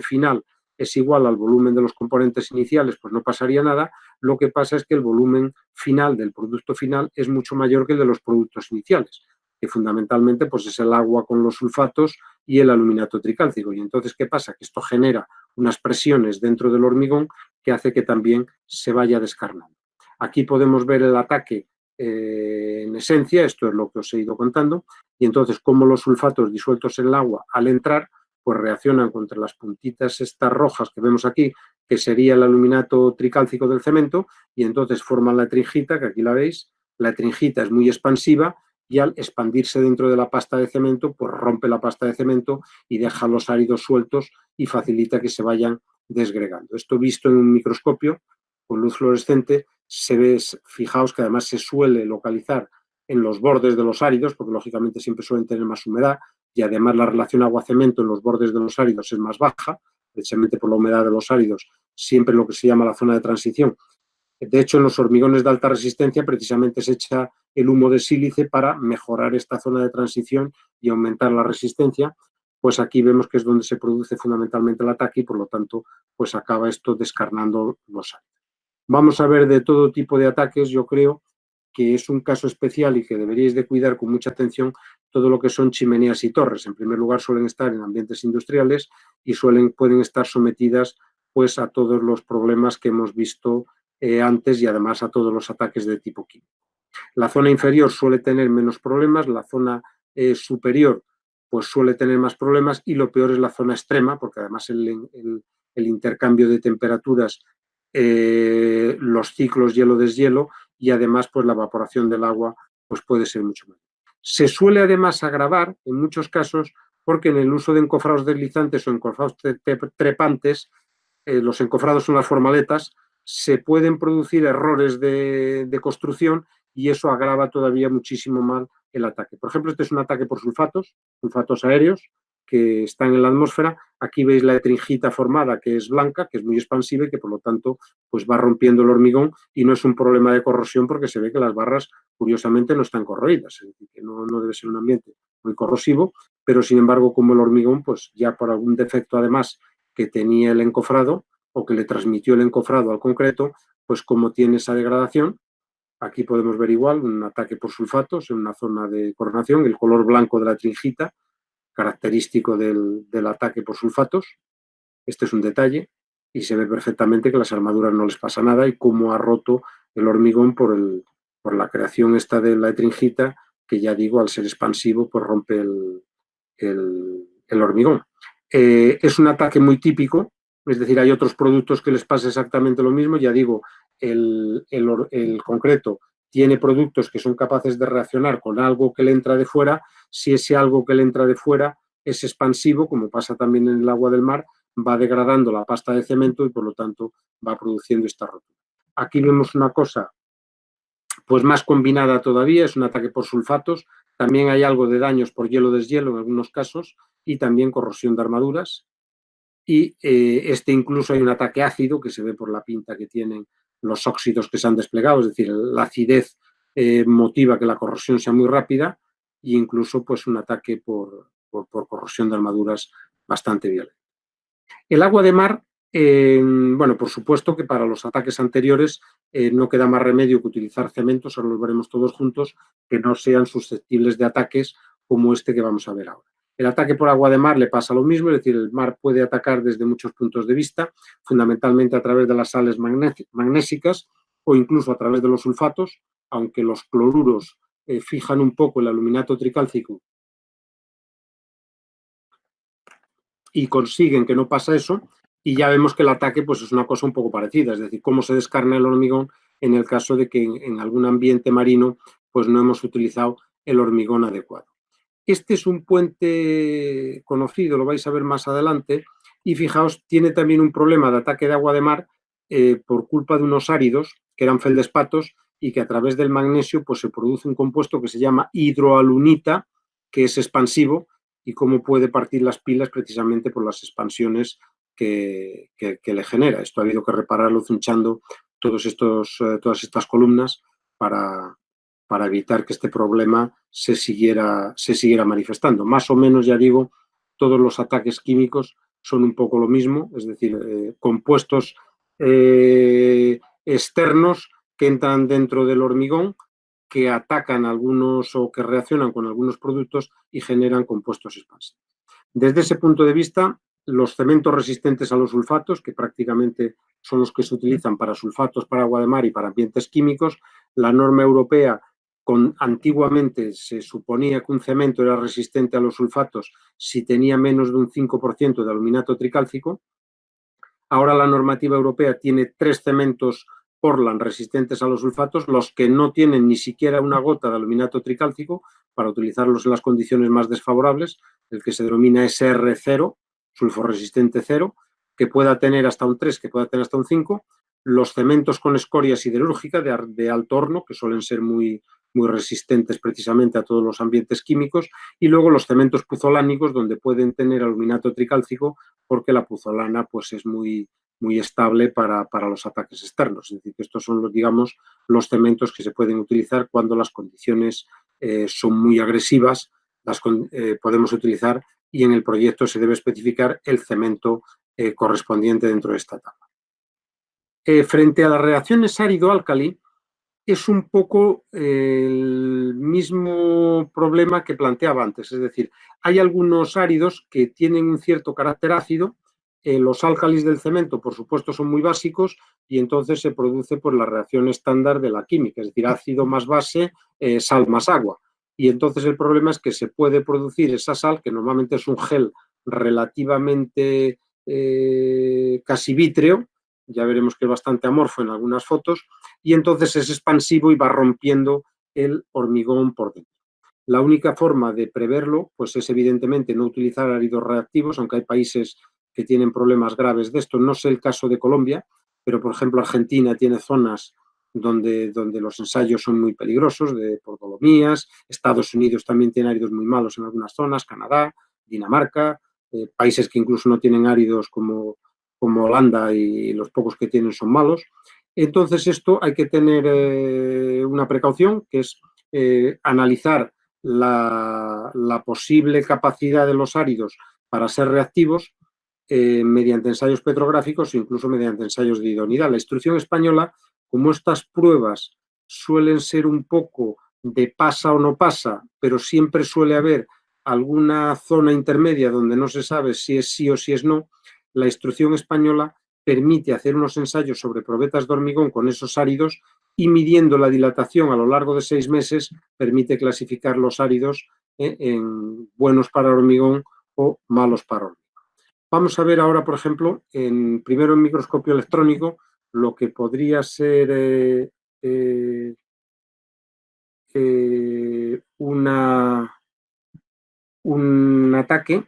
final es igual al volumen de los componentes iniciales, pues no pasaría nada. Lo que pasa es que el volumen final del producto final es mucho mayor que el de los productos iniciales, que fundamentalmente pues es el agua con los sulfatos y el aluminato tricálcico. Y entonces, ¿qué pasa? Que esto genera unas presiones dentro del hormigón que hace que también se vaya descarnando. Aquí podemos ver el ataque en esencia, esto es lo que os he ido contando, y entonces cómo los sulfatos disueltos en el agua al entrar pues reaccionan contra las puntitas estas rojas que vemos aquí, que sería el aluminato tricálcico del cemento, y entonces forman la etringita, que aquí la veis. La etringita es muy expansiva y al expandirse dentro de la pasta de cemento, pues rompe la pasta de cemento y deja los áridos sueltos y facilita que se vayan desgregando. Esto visto en un microscopio con luz fluorescente se ve, fijaos que además se suele localizar en los bordes de los áridos, porque lógicamente siempre suelen tener más humedad, y además la relación agua-cemento en los bordes de los áridos es más baja, precisamente por la humedad de los áridos, siempre lo que se llama la zona de transición. De hecho, en los hormigones de alta resistencia precisamente se echa el humo de sílice para mejorar esta zona de transición y aumentar la resistencia. Pues aquí vemos que es donde se produce fundamentalmente el ataque y por lo tanto pues acaba esto descarnando los áridos. Vamos a ver de todo tipo de ataques. Yo creo que es un caso especial y que deberíais de cuidar con mucha atención todo lo que son chimeneas y torres. En primer lugar, suelen estar en ambientes industriales y pueden estar sometidas pues a todos los problemas que hemos visto antes y además a todos los ataques de tipo químico. La zona inferior suele tener menos problemas, la zona superior pues suele tener más problemas y lo peor es la zona extrema, porque además el intercambio de temperaturas, los ciclos hielo-deshielo y además pues la evaporación del agua pues puede ser mucho mayor. Se suele además agravar en muchos casos porque en el uso de encofrados deslizantes o encofrados trepantes, los encofrados son las formaletas, se pueden producir errores de construcción y eso agrava todavía muchísimo más el ataque. Por ejemplo, este es un ataque por sulfatos aéreos que están en la atmósfera. Aquí veis la etringita formada, que es blanca, que es muy expansiva y que por lo tanto pues va rompiendo el hormigón y no es un problema de corrosión porque se ve que las barras curiosamente no están corroídas, es decir, que no debe ser un ambiente muy corrosivo, pero sin embargo como el hormigón pues ya por algún defecto además que tenía el encofrado o que le transmitió el encofrado al concreto, pues como tiene esa degradación. Aquí podemos ver igual un ataque por sulfatos en una zona de coronación, el color blanco de la etringita, característico del ataque por sulfatos. Este es un detalle y se ve perfectamente que las armaduras no les pasa nada y cómo ha roto el hormigón por la creación esta de la etringita, que ya digo, al ser expansivo, pues rompe el hormigón. Es un ataque muy típico, es decir, hay otros productos que les pasa exactamente lo mismo. Ya digo, el concreto tiene productos que son capaces de reaccionar con algo que le entra de fuera. Si ese algo que le entra de fuera es expansivo, como pasa también en el agua del mar, va degradando la pasta de cemento y por lo tanto va produciendo esta rotura. Aquí vemos una cosa pues más combinada todavía, es un ataque por sulfatos. También hay algo de daños por hielo-deshielo en algunos casos y también corrosión de armaduras. Y incluso hay un ataque ácido que se ve por la pinta que tienen los óxidos que se han desplegado, es decir, la acidez motiva que la corrosión sea muy rápida e incluso pues un ataque por corrosión de armaduras bastante violento. El agua de mar, bueno, por supuesto que para los ataques anteriores no queda más remedio que utilizar cementos, ahora los veremos todos juntos, que no sean susceptibles de ataques como este que vamos a ver ahora. El ataque por agua de mar le pasa lo mismo, es decir, el mar puede atacar desde muchos puntos de vista, fundamentalmente a través de las sales magnésicas o incluso a través de los sulfatos, aunque los cloruros fijan un poco el aluminato tricálcico y consiguen que no pasa eso, y ya vemos que el ataque pues, es una cosa un poco parecida, es decir, cómo se descarna el hormigón en el caso de que en algún ambiente marino pues no hemos utilizado el hormigón adecuado. Este es un puente conocido, lo vais a ver más adelante, y fijaos, tiene también un problema de ataque de agua de mar por culpa de unos áridos que eran feldespatos y que a través del magnesio pues, se produce un compuesto que se llama hidroalunita, que es expansivo y cómo puede partir las pilas precisamente por las expansiones que le genera. Esto ha habido que repararlo cinchando todas estas columnas para evitar que este problema se siguiera manifestando. Más o menos, ya digo, todos los ataques químicos son un poco lo mismo, es decir, compuestos externos que entran dentro del hormigón, que atacan algunos o que reaccionan con algunos productos y generan compuestos expansivos. Desde ese punto de vista, los cementos resistentes a los sulfatos, que prácticamente son los que se utilizan para sulfatos, para agua de mar y para ambientes químicos, la norma europea antiguamente se suponía que un cemento era resistente a los sulfatos si tenía menos de un 5% de aluminato tricálcico. Ahora la normativa europea tiene 3 cementos Portland resistentes a los sulfatos, los que no tienen ni siquiera una gota de aluminato tricálcico para utilizarlos en las condiciones más desfavorables, el que se denomina SR0, sulforesistente 0, que pueda tener hasta un 3, que pueda tener hasta un 5, los cementos con escoria siderúrgica de alto horno, que suelen ser muy resistentes precisamente a todos los ambientes químicos, y luego los cementos puzolánicos, donde pueden tener aluminato tricálcico, porque la puzolana pues, es muy estable para los ataques externos. Es decir, que estos son, digamos, los cementos que se pueden utilizar cuando las condiciones son muy agresivas, podemos utilizar, y en el proyecto se debe especificar el cemento correspondiente dentro de esta tabla. Frente a las reacciones árido-álcali, es un poco el mismo problema que planteaba antes, es decir, hay algunos áridos que tienen un cierto carácter ácido, los álcalis del cemento, por supuesto, son muy básicos y entonces se produce por la reacción estándar de la química, es decir, ácido más base, sal más agua. Y entonces el problema es que se puede producir esa sal, que normalmente es un gel relativamente casi vítreo, ya veremos que es bastante amorfo en algunas fotos, y entonces es expansivo y va rompiendo el hormigón por dentro. La única forma de preverlo pues es evidentemente no utilizar áridos reactivos, aunque hay países que tienen problemas graves de esto. No sé el caso de Colombia, pero por ejemplo Argentina tiene zonas donde los ensayos son muy peligrosos, por dolomías. Estados Unidos también tiene áridos muy malos en algunas zonas, Canadá, Dinamarca, países que incluso no tienen áridos como Holanda y los pocos que tienen son malos. Entonces esto hay que tener una precaución, que es analizar la posible capacidad de los áridos para ser reactivos mediante ensayos petrográficos e incluso mediante ensayos de idoneidad. La instrucción española, como estas pruebas suelen ser un poco de pasa o no pasa, pero siempre suele haber alguna zona intermedia donde no se sabe si es sí o si es no, la instrucción española permite hacer unos ensayos sobre probetas de hormigón con esos áridos y midiendo la dilatación a lo largo de 6 meses permite clasificar los áridos en buenos para hormigón o malos para hormigón. Vamos a ver ahora, por ejemplo, primero en microscopio electrónico, lo que podría ser un ataque.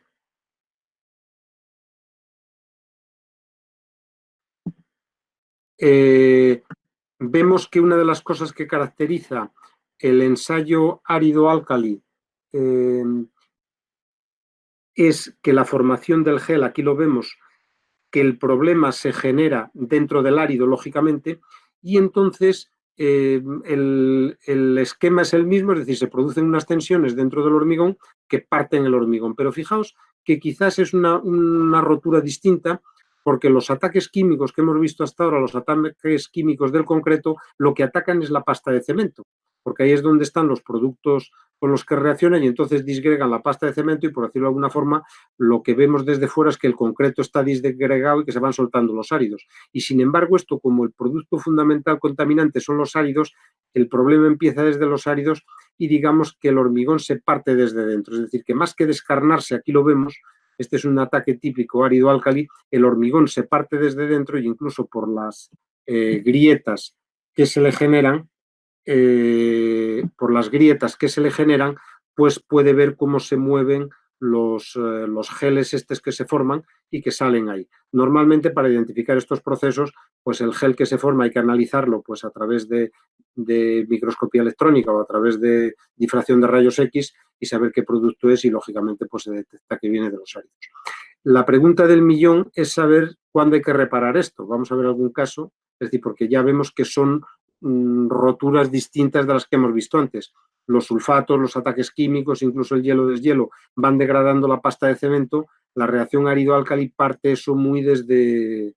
Vemos que una de las cosas que caracteriza el ensayo árido-álcali es que la formación del gel, aquí lo vemos, que el problema se genera dentro del árido, lógicamente, y entonces el esquema es el mismo, es decir, se producen unas tensiones dentro del hormigón que parten el hormigón. Pero fijaos que quizás es una rotura distinta, porque los ataques químicos que hemos visto hasta ahora, los ataques químicos del concreto, lo que atacan es la pasta de cemento, porque ahí es donde están los productos con los que reaccionan y entonces disgregan la pasta de cemento y, por decirlo de alguna forma, lo que vemos desde fuera es que el concreto está disgregado y que se van soltando los áridos. Y sin embargo, esto, como el producto fundamental contaminante son los áridos, el problema empieza desde los áridos y digamos que el hormigón se parte desde dentro. Es decir, que más que descarnarse, aquí lo vemos, este es un ataque típico árido-álcali, el hormigón se parte desde dentro y incluso por las grietas que se le generan, pues puede ver cómo se mueven los geles estos que se forman y que salen ahí. Normalmente, para identificar estos procesos, pues el gel que se forma hay que analizarlo pues a través de microscopía electrónica o a través de difracción de rayos X y saber qué producto es y, lógicamente, pues se detecta que viene de los áridos. La pregunta del millón es saber cuándo hay que reparar esto. Vamos a ver algún caso, es decir, porque ya vemos que son roturas distintas de las que hemos visto antes. Los sulfatos, los ataques químicos, incluso el hielo-deshielo, van degradando la pasta de cemento. La reacción árido-álcali parte eso muy desde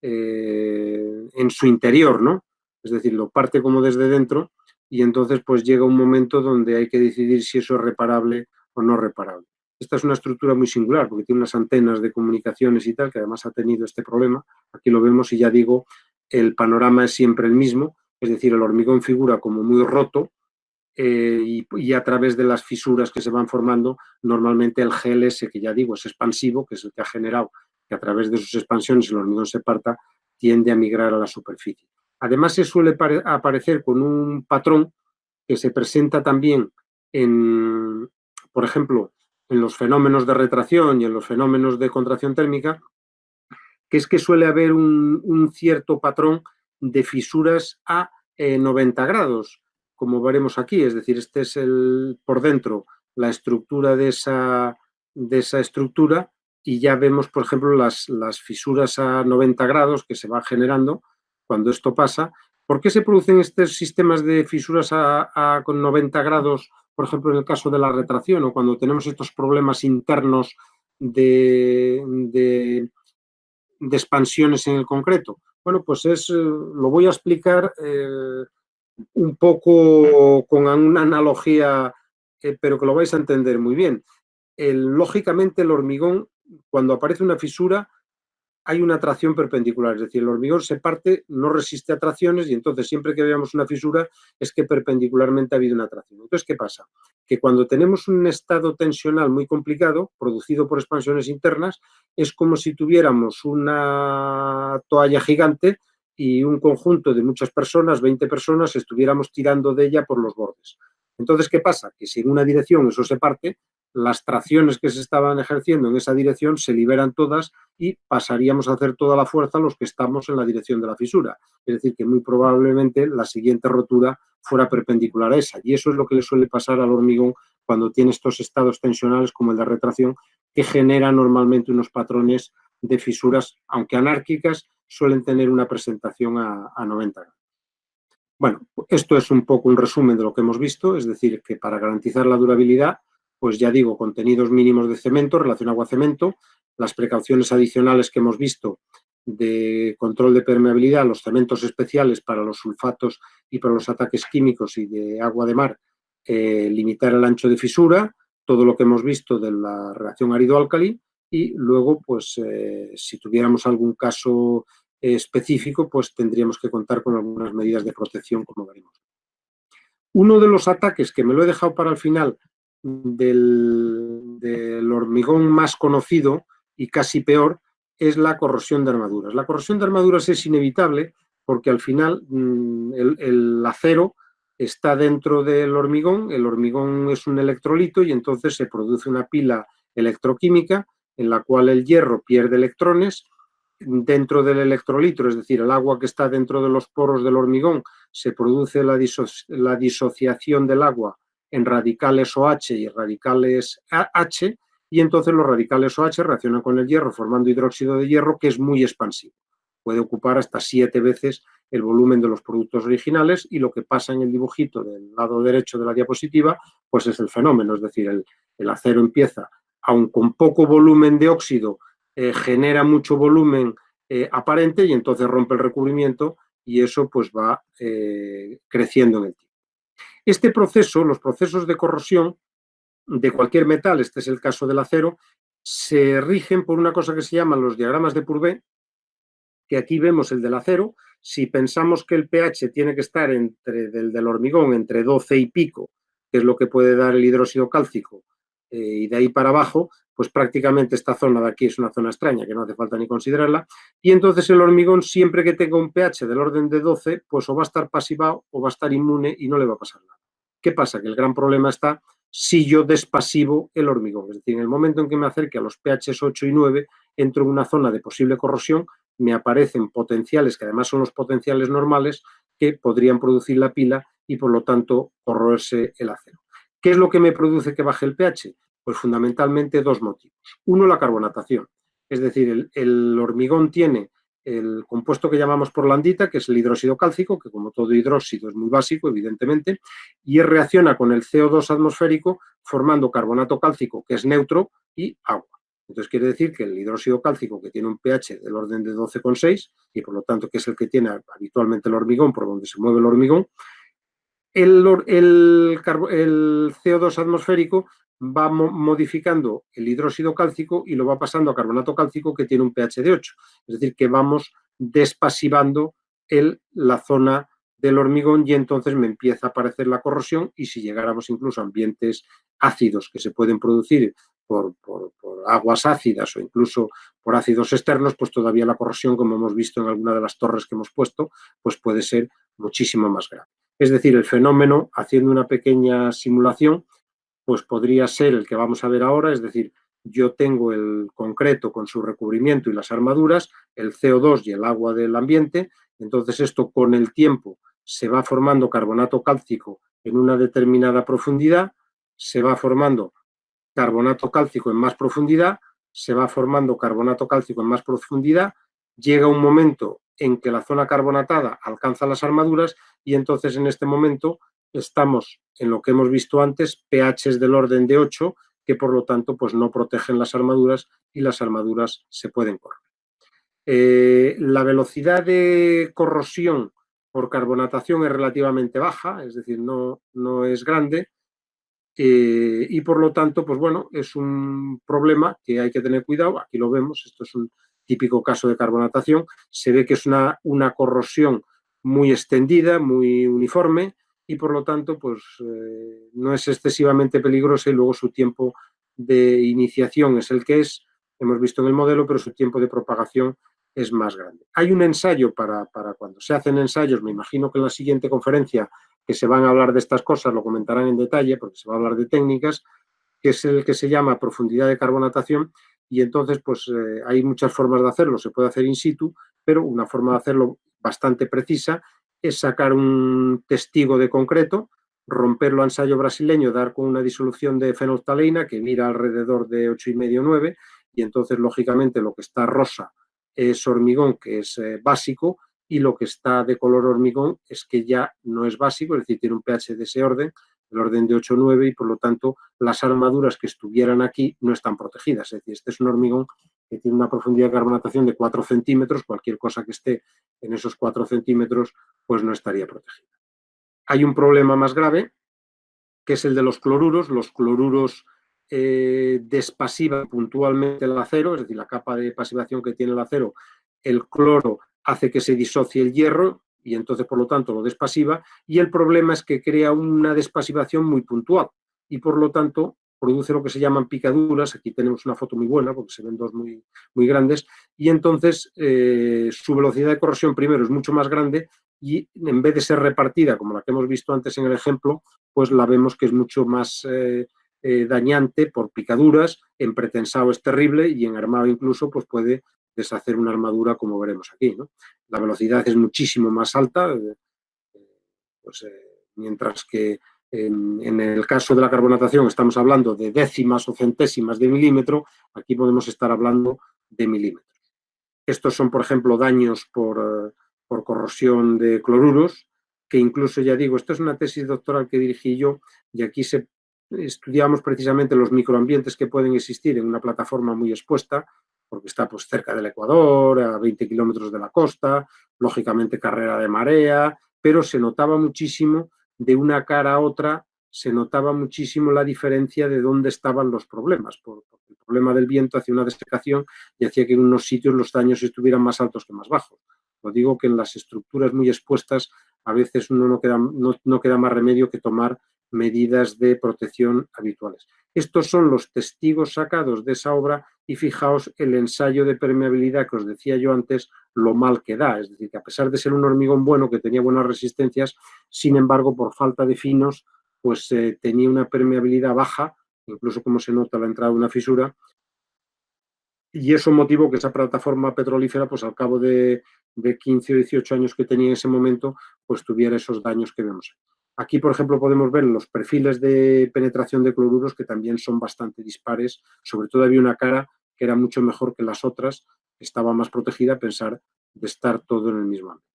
en su interior, ¿no? Es decir, lo parte como desde dentro y entonces pues llega un momento donde hay que decidir si eso es reparable o no reparable. Esta es una estructura muy singular porque tiene unas antenas de comunicaciones y tal, que además ha tenido este problema. Aquí lo vemos y ya digo, el panorama es siempre el mismo, es decir, el hormigón figura como muy roto y a través de las fisuras que se van formando, normalmente el GLS, que ya digo, es expansivo, que es el que ha generado que a través de sus expansiones el hormigón se parta, tiende a migrar a la superficie. Además, se suele aparecer con un patrón que se presenta también en, por ejemplo, en los fenómenos de retracción y en los fenómenos de contracción térmica, que es que suele haber un cierto patrón de fisuras a 90 grados, como veremos aquí. Es decir, este es por dentro la estructura de esa estructura y ya vemos, por ejemplo, las fisuras a 90 grados que se van generando cuando esto pasa. ¿Por qué se producen estos sistemas de fisuras con 90 grados, por ejemplo, en el caso de la retracción o cuando tenemos estos problemas internos de expansiones en el concreto? Bueno, pues lo voy a explicar un poco con una analogía, pero que lo vais a entender muy bien. Lógicamente, el hormigón, cuando aparece una fisura, hay una tracción perpendicular, es decir, el hormigón se parte, no resiste a tracciones y entonces siempre que veamos una fisura es que perpendicularmente ha habido una tracción. Entonces, ¿qué pasa? Que cuando tenemos un estado tensional muy complicado, producido por expansiones internas, es como si tuviéramos una toalla gigante y un conjunto de muchas personas, 20 personas, estuviéramos tirando de ella por los bordes. Entonces, ¿qué pasa? Que si en una dirección eso se parte, las tracciones que se estaban ejerciendo en esa dirección se liberan todas y pasaríamos a hacer toda la fuerza los que estamos en la dirección de la fisura. Es decir, que muy probablemente la siguiente rotura fuera perpendicular a esa. Y eso es lo que le suele pasar al hormigón cuando tiene estos estados tensionales como el de retracción, que genera normalmente unos patrones de fisuras, aunque anárquicas, suelen tener una presentación a 90 grados. Bueno, esto es un poco un resumen de lo que hemos visto, es decir, que para garantizar la durabilidad, pues ya digo, contenidos mínimos de cemento, relación agua-cemento, las precauciones adicionales que hemos visto de control de permeabilidad, los cementos especiales para los sulfatos y para los ataques químicos y de agua de mar, limitar el ancho de fisura, todo lo que hemos visto de la reacción árido-álcali y luego, pues, si tuviéramos algún caso específico, pues tendríamos que contar con algunas medidas de protección, como veremos. Uno de los ataques que me lo he dejado para el final del hormigón más conocido y casi peor es la corrosión de armaduras. La corrosión de armaduras es inevitable porque al final el acero está dentro del hormigón, el hormigón es un electrolito y entonces se produce una pila electroquímica en la cual el hierro pierde electrones dentro del electrolito, es decir, el agua que está dentro de los poros del hormigón, se produce la disociación del agua en radicales OH y radicales H, y entonces los radicales OH reaccionan con el hierro formando hidróxido de hierro, que es muy expansivo. Puede ocupar hasta 7 veces el volumen de los productos originales y lo que pasa en el dibujito del lado derecho de la diapositiva, pues es el fenómeno, es decir, el acero empieza, aun con poco volumen de óxido, genera mucho volumen aparente y entonces rompe el recubrimiento y eso pues va creciendo en el tiempo. Este proceso, los procesos de corrosión de cualquier metal, este es el caso del acero, se rigen por una cosa que se llaman los diagramas de Purvé, que aquí vemos el del acero. Si pensamos que el pH tiene que estar del hormigón entre 12 y pico, que es lo que puede dar el hidróxido cálcico, y de ahí para abajo, pues prácticamente esta zona de aquí es una zona extraña que no hace falta ni considerarla, y entonces el hormigón siempre que tenga un pH del orden de 12, pues o va a estar pasivado o va a estar inmune y no le va a pasar nada. ¿Qué pasa? Que el gran problema está si yo despasivo el hormigón. Es decir, en el momento en que me acerque a los pH 8 y 9, entro en una zona de posible corrosión, me aparecen potenciales, que además son los potenciales normales, que podrían producir la pila y, por lo tanto, corroerse el acero. ¿Qué es lo que me produce que baje el pH? Pues fundamentalmente dos motivos. Uno, la carbonatación. Es decir, el hormigón tiene el compuesto que llamamos porlandita, que es el hidróxido cálcico, que como todo hidróxido es muy básico, evidentemente, y reacciona con el CO2 atmosférico formando carbonato cálcico, que es neutro, y agua. Entonces quiere decir que el hidróxido cálcico, que tiene un pH del orden de 12,6, y por lo tanto que es el que tiene habitualmente el hormigón, por donde se mueve el hormigón, el CO2 atmosférico va modificando el hidróxido cálcico y lo va pasando a carbonato cálcico, que tiene un pH de 8. Es decir, que vamos despasivando la zona del hormigón y entonces me empieza a aparecer la corrosión, y si llegáramos incluso a ambientes ácidos que se pueden producir por aguas ácidas o incluso por ácidos externos, pues todavía la corrosión, como hemos visto en alguna de las torres que hemos puesto, pues puede ser muchísimo más grave. Es decir, el fenómeno, haciendo una pequeña simulación, pues podría ser el que vamos a ver ahora, es decir, yo tengo el concreto con su recubrimiento y las armaduras, el CO2 y el agua del ambiente, entonces esto con el tiempo se va formando carbonato cálcico en una determinada profundidad, se va formando carbonato cálcico en más profundidad, se va formando carbonato cálcico en más profundidad, llega un momento en que la zona carbonatada alcanza las armaduras y entonces en este momento estamos en lo que hemos visto antes, pHs del orden de 8, que por lo tanto pues no protegen las armaduras y las armaduras se pueden correr. La velocidad de corrosión por carbonatación es relativamente baja, es decir, no es grande, y por lo tanto, pues bueno, es un problema que hay que tener cuidado. Aquí lo vemos, esto es un típico caso de carbonatación, se ve que es una corrosión muy extendida, muy uniforme, y por lo tanto, pues no es excesivamente peligrosa, y luego su tiempo de iniciación es el que es, hemos visto en el modelo, pero su tiempo de propagación es más grande. Hay un ensayo para cuando se hacen ensayos, me imagino que en la siguiente conferencia que se van a hablar de estas cosas, lo comentarán en detalle, porque se va a hablar de técnicas, que es el que se llama profundidad de carbonatación, y entonces pues hay muchas formas de hacerlo, se puede hacer in situ, pero una forma de hacerlo bastante precisa es sacar un testigo de concreto, romperlo a ensayo brasileño, dar con una disolución de fenolftaleína que mira alrededor de 8,5-9, y entonces lógicamente lo que está rosa es hormigón, que es básico, y lo que está de color hormigón es que ya no es básico, es decir, tiene un pH de ese orden, el orden de 8 o 9, y por lo tanto las armaduras que estuvieran aquí no están protegidas. Es decir, este es un hormigón que tiene una profundidad de carbonatación de 4 centímetros, cualquier cosa que esté en esos 4 centímetros pues no estaría protegida. Hay un problema más grave, que es el de los cloruros. Los cloruros despasivan puntualmente el acero, es decir, la capa de pasivación que tiene el acero, el cloro hace que se disocie el hierro y entonces, por lo tanto, lo despasiva, y el problema es que crea una despasivación muy puntual y, por lo tanto, produce lo que se llaman picaduras. Aquí tenemos una foto muy buena porque se ven dos muy grandes, y entonces su velocidad de corrosión primero es mucho más grande, y en vez de ser repartida como la que hemos visto antes en el ejemplo, pues la vemos que es mucho más dañante por picaduras. En pretensado es terrible y en armado incluso pues puede deshacer una armadura, como veremos aquí, ¿no? La velocidad es muchísimo más alta, pues, mientras que en el caso de la carbonatación estamos hablando de décimas o centésimas de milímetro, aquí podemos estar hablando de milímetros. Estos son, por ejemplo, daños por corrosión de cloruros, que incluso, ya digo, esto es una tesis doctoral que dirigí yo, y aquí estudiamos precisamente los microambientes que pueden existir en una plataforma muy expuesta, porque está pues cerca del Ecuador, a 20 kilómetros de la costa, lógicamente carrera de marea, pero se notaba muchísimo de una cara a otra, se notaba muchísimo la diferencia de dónde estaban los problemas, porque el problema del viento hacía una desecación y hacía que en unos sitios los daños estuvieran más altos que más bajos. Lo digo que en las estructuras muy expuestas a veces uno no queda más remedio que tomar medidas de protección habituales. Estos son los testigos sacados de esa obra, y fijaos el ensayo de permeabilidad que os decía yo antes, lo mal que da. Es decir, que a pesar de ser un hormigón bueno, que tenía buenas resistencias, sin embargo, por falta de finos, pues tenía una permeabilidad baja, incluso como se nota la entrada de una fisura, y eso motivó que esa plataforma petrolífera, pues al cabo de 15 o 18 años que tenía en ese momento, pues tuviera esos daños que vemos. Aquí, por ejemplo, podemos ver los perfiles de penetración de cloruros que también son bastante dispares. Sobre todo había una cara que era mucho mejor que las otras, estaba más protegida a pesar de estar todo en el mismo ámbito.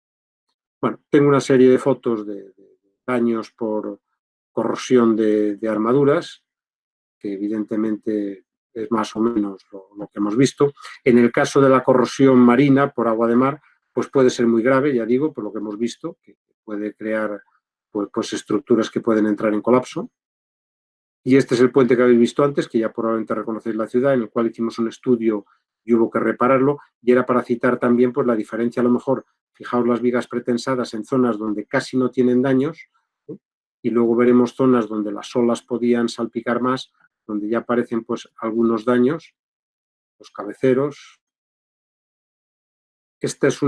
Bueno, tengo una serie de fotos de daños por corrosión de armaduras, que evidentemente es más o menos lo que hemos visto. En el caso de la corrosión marina por agua de mar, pues puede ser muy grave, ya digo, por lo que hemos visto, que puede crear pues estructuras que pueden entrar en colapso. Y este es el puente que habéis visto antes, que ya probablemente reconocéis la ciudad, en el cual hicimos un estudio y hubo que repararlo, y era para citar también pues la diferencia, a lo mejor, fijaos las vigas pretensadas en zonas donde casi no tienen daños, ¿eh? Y luego veremos zonas donde las olas podían salpicar más, donde ya aparecen pues algunos daños, los cabeceros. Esta es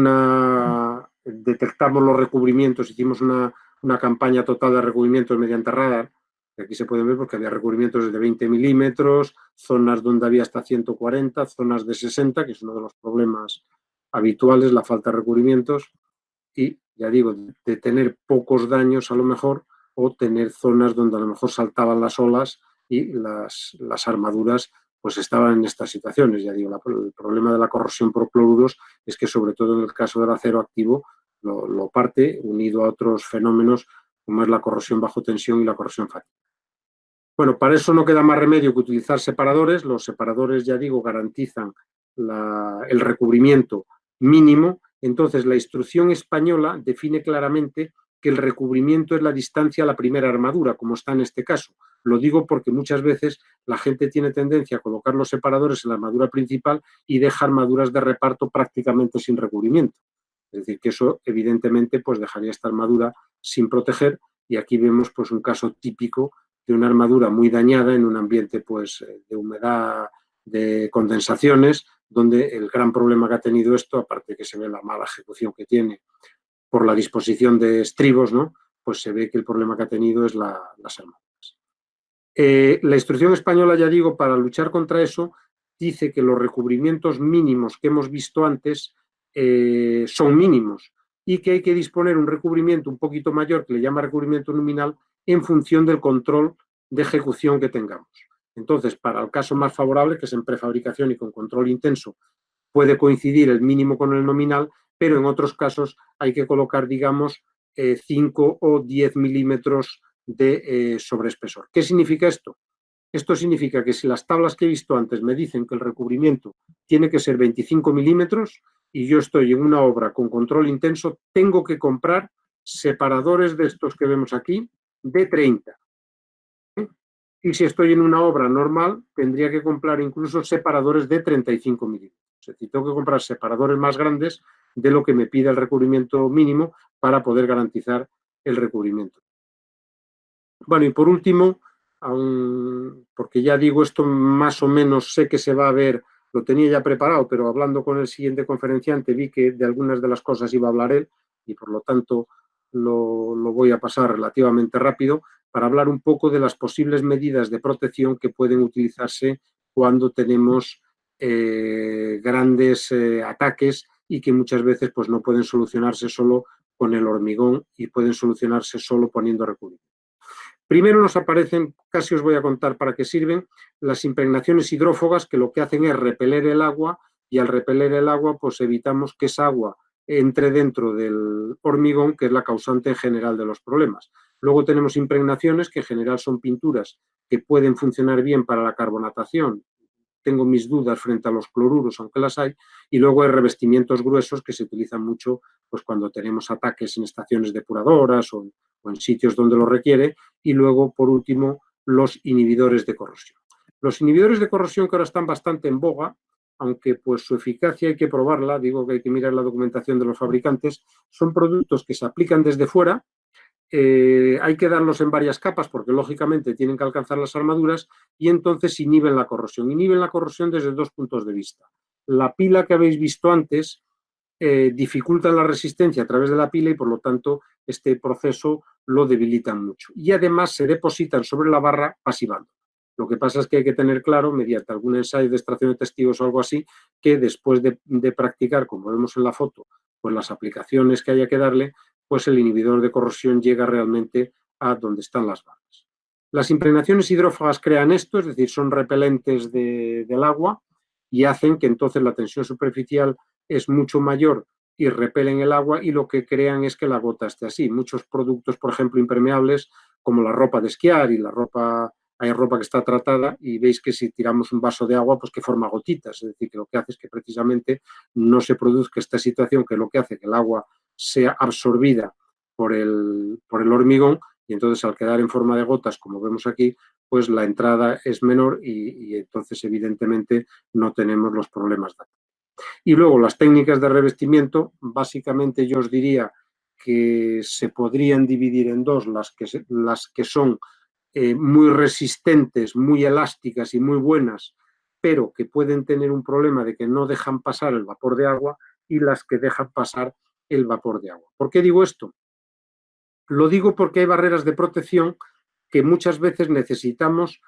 detectamos los recubrimientos, hicimos una campaña total de recubrimientos mediante radar, que aquí se pueden ver porque había recubrimientos de 20 milímetros, zonas donde había hasta 140, zonas de 60, que es uno de los problemas habituales, la falta de recubrimientos, y ya digo, de tener pocos daños a lo mejor, o tener zonas donde a lo mejor saltaban las olas y las armaduras pues estaban en estas situaciones. Ya digo, el problema de la corrosión por cloruros es que sobre todo en el caso del acero activo lo parte, unido a otros fenómenos como es la corrosión bajo tensión y la corrosión fáctica. Bueno, para eso no queda más remedio que utilizar separadores. Los separadores, ya digo, garantizan el recubrimiento mínimo. Entonces, la instrucción española define claramente que el recubrimiento es la distancia a la primera armadura, como está en este caso. Lo digo porque muchas veces la gente tiene tendencia a colocar los separadores en la armadura principal y deja armaduras de reparto prácticamente sin recubrimiento. Es decir, que eso evidentemente pues dejaría esta armadura sin proteger, y aquí vemos pues un caso típico de una armadura muy dañada en un ambiente pues de humedad, de condensaciones, donde el gran problema que ha tenido esto, aparte de que se ve la mala ejecución que tiene por la disposición de estribos, ¿no? Pues se ve que el problema que ha tenido es las armaduras. La instrucción española, ya digo, para luchar contra eso, dice que los recubrimientos mínimos que hemos visto antes son mínimos y que hay que disponer un recubrimiento un poquito mayor, que le llama recubrimiento nominal, en función del control de ejecución que tengamos. Entonces, para el caso más favorable, que es en prefabricación y con control intenso, puede coincidir el mínimo con el nominal, pero en otros casos hay que colocar, digamos, 5 o 10 milímetros de sobreespesor. ¿Qué significa esto? Esto significa que si las tablas que he visto antes me dicen que el recubrimiento tiene que ser 25 milímetros y yo estoy en una obra con control intenso, tengo que comprar separadores de estos que vemos aquí de 30. Y si estoy en una obra normal, tendría que comprar incluso separadores de 35 milímetros. Es decir, tengo que comprar separadores más grandes de lo que me pide el recubrimiento mínimo para poder garantizar el recubrimiento. Bueno, y por último, porque ya digo esto más o menos sé que se va a ver, lo tenía ya preparado, pero hablando con el siguiente conferenciante vi que de algunas de las cosas iba a hablar él y por lo tanto lo voy a pasar relativamente rápido para hablar un poco de las posibles medidas de protección que pueden utilizarse cuando tenemos grandes ataques y que muchas veces pues, no pueden solucionarse solo con el hormigón y pueden solucionarse solo poniendo recubrimiento. Primero nos aparecen, casi os voy a contar para qué sirven, las impregnaciones hidrófugas, que lo que hacen es repeler el agua, y al repeler el agua pues evitamos que esa agua entre dentro del hormigón, que es la causante en general de los problemas. Luego tenemos impregnaciones, que en general son pinturas que pueden funcionar bien para la carbonatación. Tengo mis dudas frente a los cloruros, aunque las hay, y luego hay revestimientos gruesos que se utilizan mucho pues, cuando tenemos ataques en estaciones depuradoras o en sitios donde lo requiere, y luego, por último, los inhibidores de corrosión. Los inhibidores de corrosión, que ahora están bastante en boga, aunque pues su eficacia hay que probarla, digo que hay que mirar la documentación de los fabricantes, son productos que se aplican desde fuera. Hay que darlos en varias capas porque lógicamente tienen que alcanzar las armaduras y entonces inhiben la corrosión. Inhiben la corrosión desde dos puntos de vista. La pila que habéis visto antes dificultan la resistencia a través de la pila y por lo tanto este proceso lo debilitan mucho. Y además se depositan sobre la barra pasivando. Lo que pasa es que hay que tener claro, mediante algún ensayo de extracción de testigos o algo así, que después de practicar, como vemos en la foto, pues las aplicaciones que haya que darle, pues el inhibidor de corrosión llega realmente a donde están las barras. Las impregnaciones hidrófagas crean esto, es decir, son repelentes del agua y hacen que entonces la tensión superficial es mucho mayor y repelen el agua y lo que crean es que la gota esté así. Muchos productos, por ejemplo, impermeables, como la ropa de esquiar y la ropa... Hay ropa que está tratada y veis que si tiramos un vaso de agua, pues que forma gotitas. Es decir, que lo que hace es que precisamente no se produzca esta situación, que es lo que hace que el agua sea absorbida por el hormigón y entonces al quedar en forma de gotas, como vemos aquí, pues la entrada es menor y entonces evidentemente no tenemos los problemas de ataque. Y luego las técnicas de revestimiento, básicamente yo os diría que se podrían dividir en dos, las que son muy resistentes, muy elásticas y muy buenas, pero que pueden tener un problema de que no dejan pasar el vapor de agua, y las que dejan pasar el vapor de agua. ¿Por qué digo esto? Lo digo porque hay barreras de protección que muchas veces necesitamos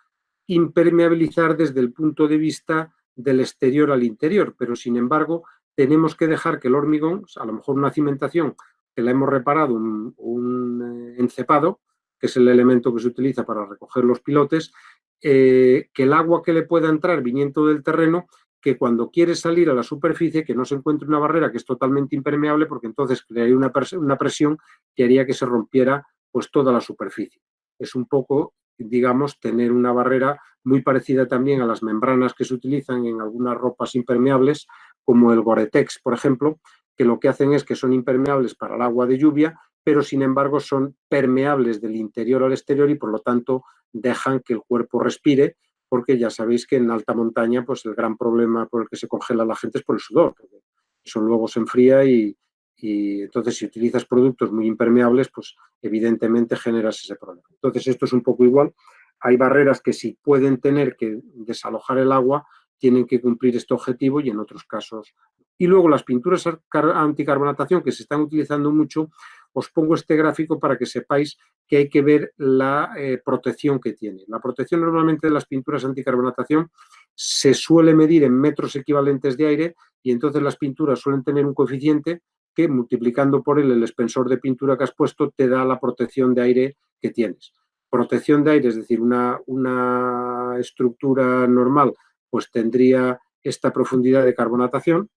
impermeabilizar desde el punto de vista del exterior al interior, pero sin embargo tenemos que dejar que el hormigón, a lo mejor una cimentación que la hemos reparado, un encepado, que es el elemento que se utiliza para recoger los pilotes, que el agua que le pueda entrar viniendo del terreno, que cuando quiere salir a la superficie, que no se encuentre una barrera que es totalmente impermeable, porque entonces crearía una presión que haría que se rompiera pues toda la superficie. Es un poco, digamos, tener una barrera muy parecida también a las membranas que se utilizan en algunas ropas impermeables, como el Gore-Tex, por ejemplo, que lo que hacen es que son impermeables para el agua de lluvia, pero sin embargo son permeables del interior al exterior y por lo tanto dejan que el cuerpo respire, porque ya sabéis que en alta montaña pues el gran problema por el que se congela la gente es por el sudor, porque eso luego se enfría y entonces si utilizas productos muy impermeables pues evidentemente generas ese problema. Entonces esto es un poco igual, hay barreras que si pueden tener que desalojar el agua tienen que cumplir este objetivo y en otros casos. Y luego las pinturas anticarbonatación que se están utilizando mucho, os pongo este gráfico para que sepáis que hay que ver la protección que tiene. La protección normalmente de las pinturas anticarbonatación se suele medir en metros equivalentes de aire y entonces las pinturas suelen tener un coeficiente que multiplicando por él el espesor de pintura que has puesto te da la protección de aire que tienes. Protección de aire, es decir, una estructura normal, pues tendría esta profundidad de carbonatación.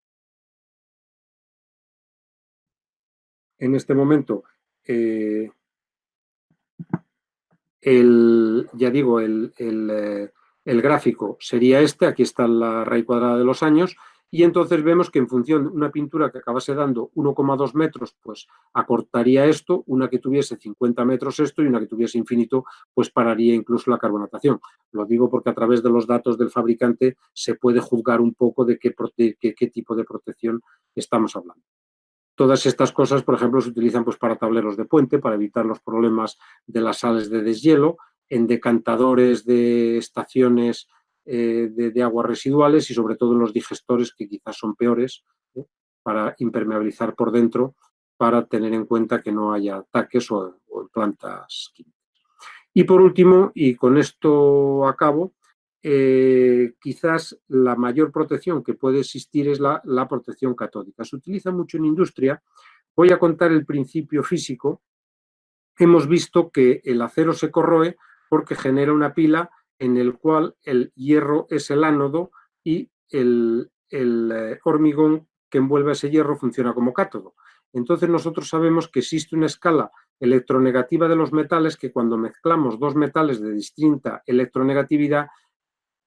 En este momento, ya digo, el gráfico sería este, aquí está la raíz cuadrada de los años, y entonces vemos que en función de una pintura que acabase dando 1,2 metros, pues acortaría esto, una que tuviese 50 metros esto y una que tuviese infinito, pues pararía incluso la carbonatación. Lo digo porque a través de los datos del fabricante se puede juzgar un poco de qué tipo de protección estamos hablando. Todas estas cosas, por ejemplo, se utilizan pues, para tableros de puente, para evitar los problemas de las sales de deshielo, en decantadores de estaciones de aguas residuales y sobre todo en los digestores, que quizás son peores, para impermeabilizar por dentro, para tener en cuenta que no haya ataques o plantas químicas. Y por último, y con esto acabo, quizás la mayor protección que puede existir es la protección catódica. Se utiliza mucho en industria. Voy a contar el principio físico. Hemos visto que el acero se corroe porque genera una pila en el cual el hierro es el ánodo y el hormigón que envuelve ese hierro funciona como cátodo. Entonces nosotros sabemos que existe una escala electronegativa de los metales que cuando mezclamos dos metales de distinta electronegatividad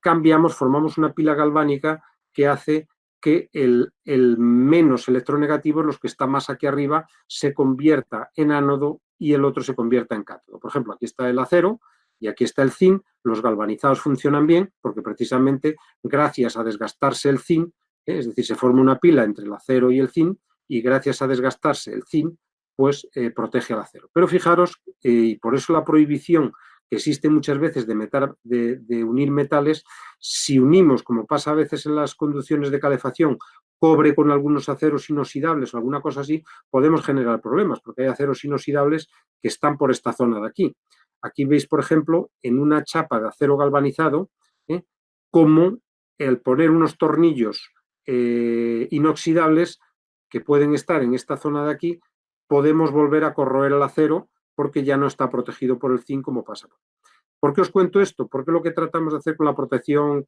cambiamos, formamos una pila galvánica que hace que el menos electronegativo, los que está más aquí arriba, se convierta en ánodo y el otro se convierta en cátodo. Por ejemplo, aquí está el acero y aquí está el zinc. Los galvanizados funcionan bien porque precisamente gracias a desgastarse el zinc, es decir, se forma una pila entre el acero y el zinc y gracias a desgastarse el zinc, pues protege al acero. Pero fijaros, y por eso la prohibición que existe muchas veces de unir metales, si unimos, como pasa a veces en las conducciones de calefacción, cobre con algunos aceros inoxidables o alguna cosa así, podemos generar problemas, porque hay aceros inoxidables que están por esta zona de aquí. Aquí veis, por ejemplo, en una chapa de acero galvanizado, cómo el poner unos tornillos inoxidables que pueden estar en esta zona de aquí, podemos volver a corroer el acero porque ya no está protegido por el zinc como pasa. ¿Por qué os cuento esto? Porque lo que tratamos de hacer con la protección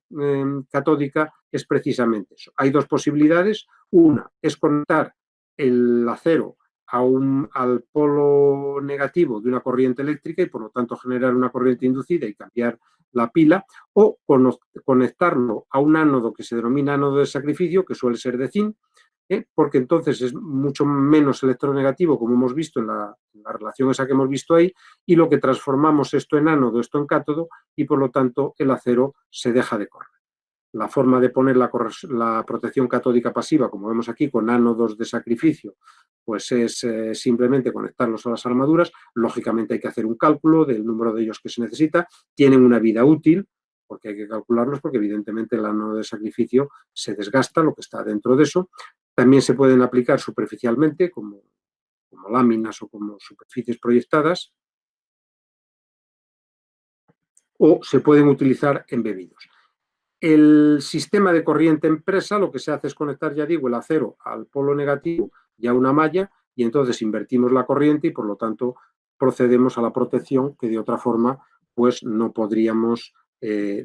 catódica es precisamente eso. Hay dos posibilidades. Una es conectar el acero al polo negativo de una corriente eléctrica y por lo tanto generar una corriente inducida y cambiar la pila, o conectarlo a un ánodo que se denomina ánodo de sacrificio, que suele ser de zinc, porque entonces es mucho menos electronegativo, como hemos visto en la relación esa que hemos visto ahí, y lo que transformamos esto en ánodo, esto en cátodo, y por lo tanto el acero se deja de correr. La forma de poner la protección catódica pasiva, como vemos aquí, con ánodos de sacrificio, pues es simplemente conectarlos a las armaduras. Lógicamente hay que hacer un cálculo del número de ellos que se necesita. Tienen una vida útil, porque hay que calcularlos, porque evidentemente el ánodo de sacrificio se desgasta, lo que está dentro de eso. También se pueden aplicar superficialmente, como láminas o como superficies proyectadas, o se pueden utilizar embebidos. El sistema de corriente empresa, lo que se hace es conectar, ya digo, el acero al polo negativo y a una malla, y entonces invertimos la corriente y por lo tanto procedemos a la protección que de otra forma pues no podríamos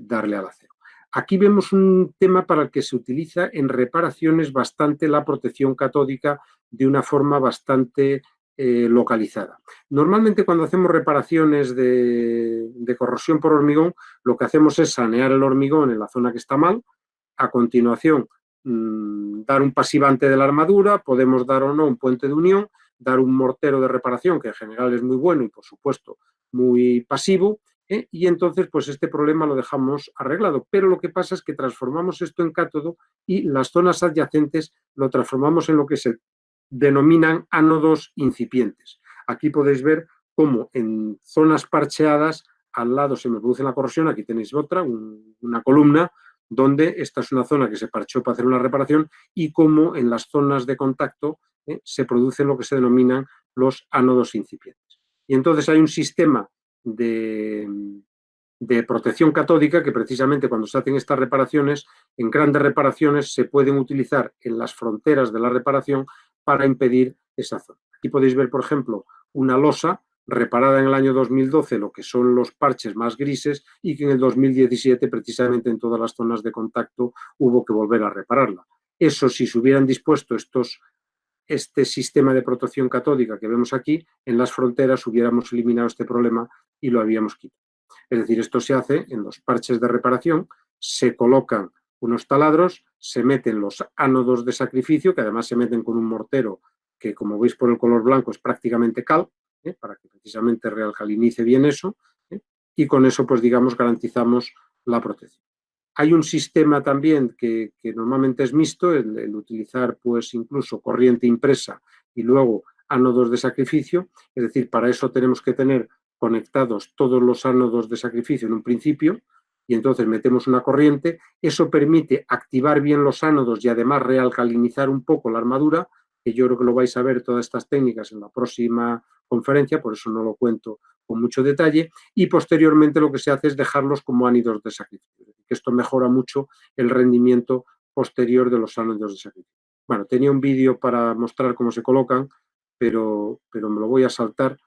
darle al acero. Aquí vemos un tema para el que se utiliza en reparaciones bastante la protección catódica de una forma bastante localizada. Normalmente cuando hacemos reparaciones de corrosión por hormigón, lo que hacemos es sanear el hormigón en la zona que está mal. A continuación, dar un pasivante de la armadura, podemos dar o no un puente de unión, dar un mortero de reparación, que en general es muy bueno y por supuesto muy pasivo, y entonces pues este problema lo dejamos arreglado. Pero lo que pasa es que transformamos esto en cátodo y las zonas adyacentes lo transformamos en lo que se denominan ánodos incipientes. Aquí podéis ver cómo en zonas parcheadas al lado se me produce la corrosión. Aquí tenéis otra, una columna, donde esta es una zona que se parchó para hacer una reparación, y cómo en las zonas de contacto se producen lo que se denominan los ánodos incipientes. Y entonces hay un sistema de protección catódica que precisamente cuando se hacen estas reparaciones, en grandes reparaciones, se pueden utilizar en las fronteras de la reparación para impedir esa zona. Aquí podéis ver, por ejemplo, una losa reparada en el año 2012, lo que son los parches más grises, y que en el 2017, precisamente en todas las zonas de contacto, hubo que volver a repararla. Eso, si se hubieran dispuesto este sistema de protección catódica que vemos aquí, en las fronteras hubiéramos eliminado este problema y lo habíamos quitado. Es decir, esto se hace en los parches de reparación, se colocan unos taladros, se meten los ánodos de sacrificio, que además se meten con un mortero que, como veis por el color blanco, es prácticamente cal, para que precisamente realcalinice bien eso, y con eso, pues digamos, garantizamos la protección. Hay un sistema también que normalmente es mixto, el utilizar pues incluso corriente impresa y luego ánodos de sacrificio, es decir, para eso tenemos que tener conectados todos los ánodos de sacrificio en un principio, y entonces metemos una corriente. Eso permite activar bien los ánodos y además realcalinizar un poco la armadura, que yo creo que lo vais a ver todas estas técnicas en la próxima conferencia, por eso no lo cuento con mucho detalle, y posteriormente lo que se hace es dejarlos como ánodos de sacrificio, que esto mejora mucho el rendimiento posterior de los ánodos de sacrificio. Bueno, tenía un vídeo para mostrar cómo se colocan, pero me lo voy a saltar.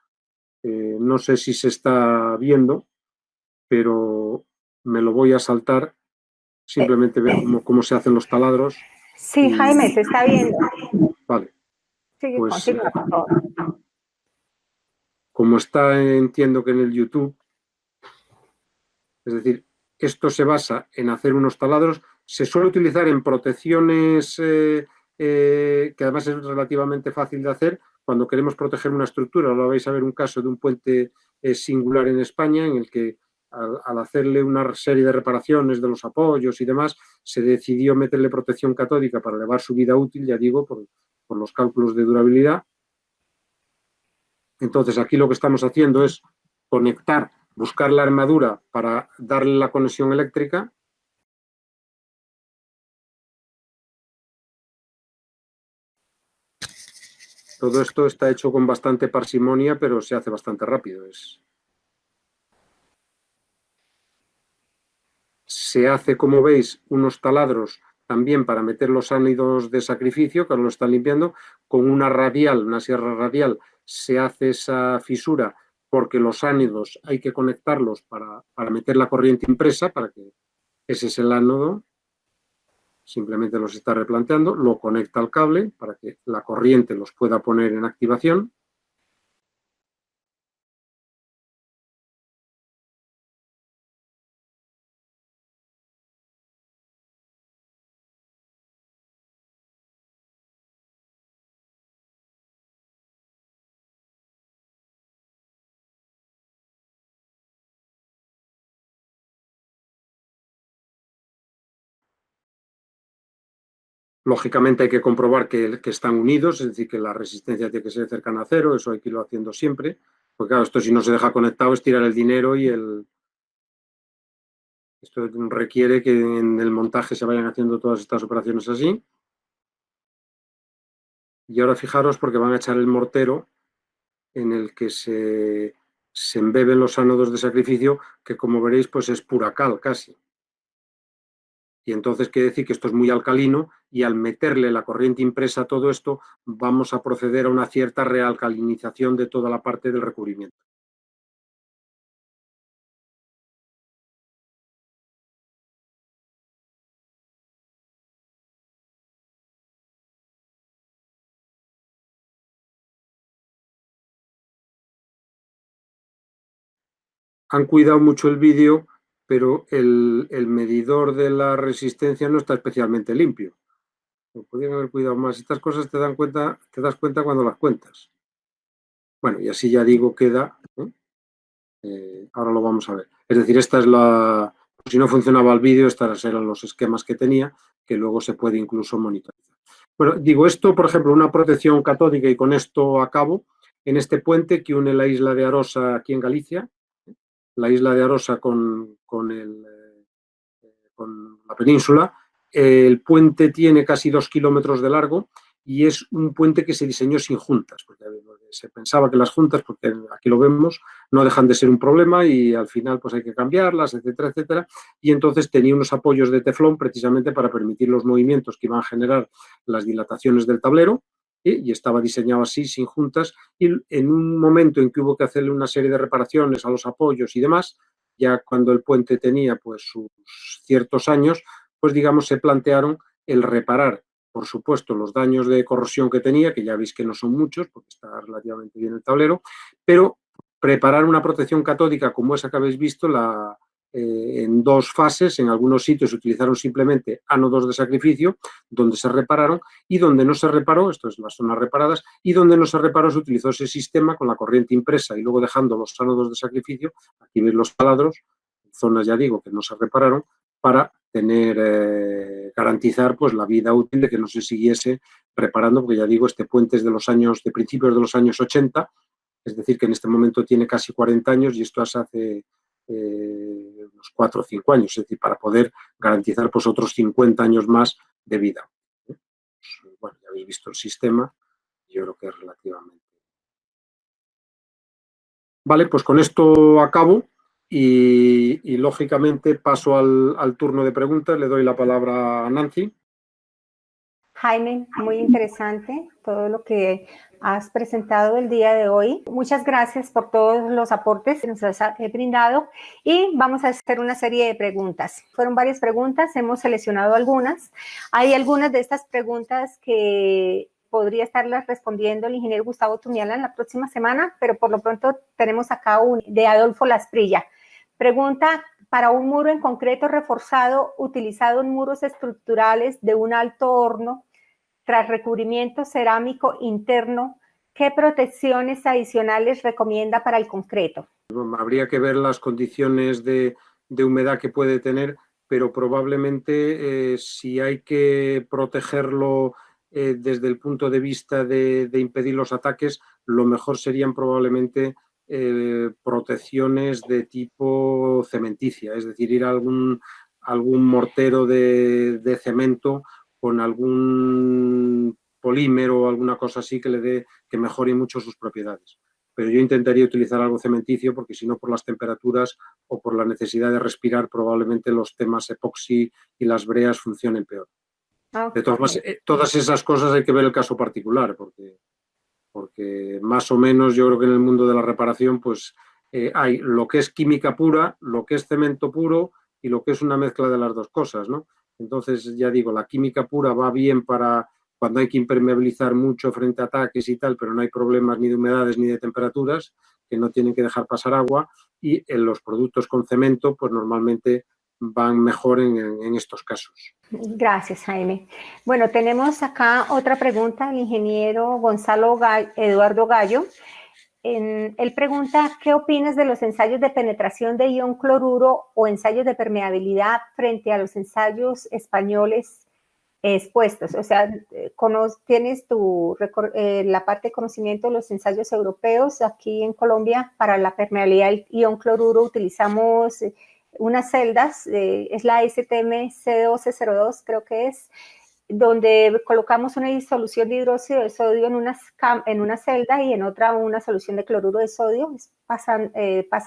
No sé si se está viendo, pero me lo voy a saltar. Simplemente ver cómo se hacen los taladros. Sí, Jaime, se está viendo. Vale. Sigue, pues, continúa, por favor. Como está, entiendo que en el YouTube, es decir, esto se basa en hacer unos taladros. Se suele utilizar en protecciones que además es relativamente fácil de hacer cuando queremos proteger una estructura. Ahora vais a ver un caso de un puente singular en España en el que al hacerle una serie de reparaciones de los apoyos y demás, se decidió meterle protección catódica para elevar su vida útil, ya digo, por los cálculos de durabilidad. Entonces aquí lo que estamos haciendo es conectar buscar la armadura para darle la conexión eléctrica. Todo esto está hecho con bastante parsimonia, pero se hace bastante rápido. Se hace, como veis, unos taladros también para meter los ánidos de sacrificio, que ahora lo están limpiando, con una radial, una sierra radial, se hace esa fisura porque los ánidos hay que conectarlos para meter la corriente impresa, para que ese es el ánodo, simplemente los está replanteando, lo conecta al cable para que la corriente los pueda poner en activación. Lógicamente hay que comprobar que están unidos, es decir, que la resistencia tiene que ser cercana a cero, eso hay que irlo haciendo siempre, porque claro, esto si no se deja conectado es tirar el dinero y esto requiere que en el montaje se vayan haciendo todas estas operaciones así. Y ahora fijaros porque van a echar el mortero en el que se embeben los ánodos de sacrificio, que como veréis pues es pura cal casi. Y entonces quiere decir que esto es muy alcalino y al meterle la corriente impresa a todo esto vamos a proceder a una cierta realcalinización de toda la parte del recubrimiento. Han cuidado mucho el vídeo, pero el medidor de la resistencia no está especialmente limpio. Podrían haber cuidado más. Estas cosas te das cuenta cuando las cuentas. Bueno, y así ya digo, queda. Ahora lo vamos a ver. Es decir, esta es la. Si no funcionaba el vídeo, estos eran los esquemas que tenía, que luego se puede incluso monitorizar. Bueno, digo esto, por ejemplo, una protección catódica, y con esto acabo, en este puente que une la isla de Arosa aquí en Galicia, la isla de Arosa con la península. El puente tiene casi 2 kilómetros de largo y es un puente que se diseñó sin juntas, porque se pensaba que las juntas, porque aquí lo vemos, no dejan de ser un problema y al final pues hay que cambiarlas, etcétera, etcétera. Y entonces tenía unos apoyos de teflón precisamente para permitir los movimientos que iban a generar las dilataciones del tablero, y estaba diseñado así, sin juntas, y en un momento en que hubo que hacerle una serie de reparaciones a los apoyos y demás, ya cuando el puente tenía pues sus ciertos años, pues digamos se plantearon el reparar, por supuesto, los daños de corrosión que tenía, que ya veis que no son muchos, porque está relativamente bien el tablero, pero preparar una protección catódica como esa que habéis visto, en 2 fases. En algunos sitios se utilizaron simplemente ánodos de sacrificio, donde se repararon, y donde no se reparó, esto es las zonas reparadas, y donde no se reparó se utilizó ese sistema con la corriente impresa y luego dejando los ánodos de sacrificio, aquí veis los taladros, zonas ya digo que no se repararon, para garantizar pues la vida útil de que no se siguiese reparando, porque ya digo, este puente es de principios de los años 80, es decir, que en este momento tiene casi 40 años y esto hace unos 4 o 5 años, es decir, para poder garantizar pues otros 50 años más de vida. Pues, bueno, ya habéis visto el sistema, yo creo que es relativamente. Vale, pues con esto acabo y lógicamente paso al turno de preguntas. Le doy la palabra a Nancy. Jaime, muy interesante todo lo que has presentado el día de hoy. Muchas gracias por todos los aportes que nos has brindado y vamos a hacer una serie de preguntas. Fueron varias preguntas, hemos seleccionado algunas. Hay algunas de estas preguntas que podría estarlas respondiendo el ingeniero Gustavo Tumiala en la próxima semana, pero por lo pronto tenemos acá un de Adolfo Lasprilla. Pregunta: para un muro en concreto reforzado utilizado en muros estructurales de un alto horno tras recubrimiento cerámico interno, ¿qué protecciones adicionales recomienda para el concreto? Habría que ver las condiciones de humedad que puede tener, pero probablemente si hay que protegerlo desde el punto de vista de impedir los ataques, lo mejor serían probablemente protecciones de tipo cementicia, es decir, ir a algún mortero de cemento con algún polímero o alguna cosa así que mejore mucho sus propiedades. Pero yo intentaría utilizar algo cementicio porque si no, por las temperaturas o por la necesidad de respirar, probablemente los temas epoxi y las breas funcionen peor. Okay. De todas formas, todas esas cosas hay que ver el caso particular, porque más o menos yo creo que en el mundo de la reparación pues hay lo que es química pura, lo que es cemento puro y lo que es una mezcla de las dos cosas, ¿no? Entonces, ya digo, la química pura va bien para cuando hay que impermeabilizar mucho frente a ataques y tal, pero no hay problemas ni de humedades ni de temperaturas, que no tienen que dejar pasar agua, y en los productos con cemento, pues normalmente van mejor en estos casos. Gracias, Jaime. Bueno, tenemos acá otra pregunta del ingeniero Gonzalo Eduardo Gallo. Él pregunta, ¿qué opinas de los ensayos de penetración de ion cloruro o ensayos de permeabilidad frente a los ensayos españoles expuestos? O sea, tienes la parte de conocimiento de los ensayos europeos. Aquí en Colombia, para la permeabilidad del ion cloruro utilizamos unas celdas, es la STM C1202, creo que es, donde colocamos una disolución de hidróxido de sodio en una celda y en otra una solución de cloruro de sodio. Pasa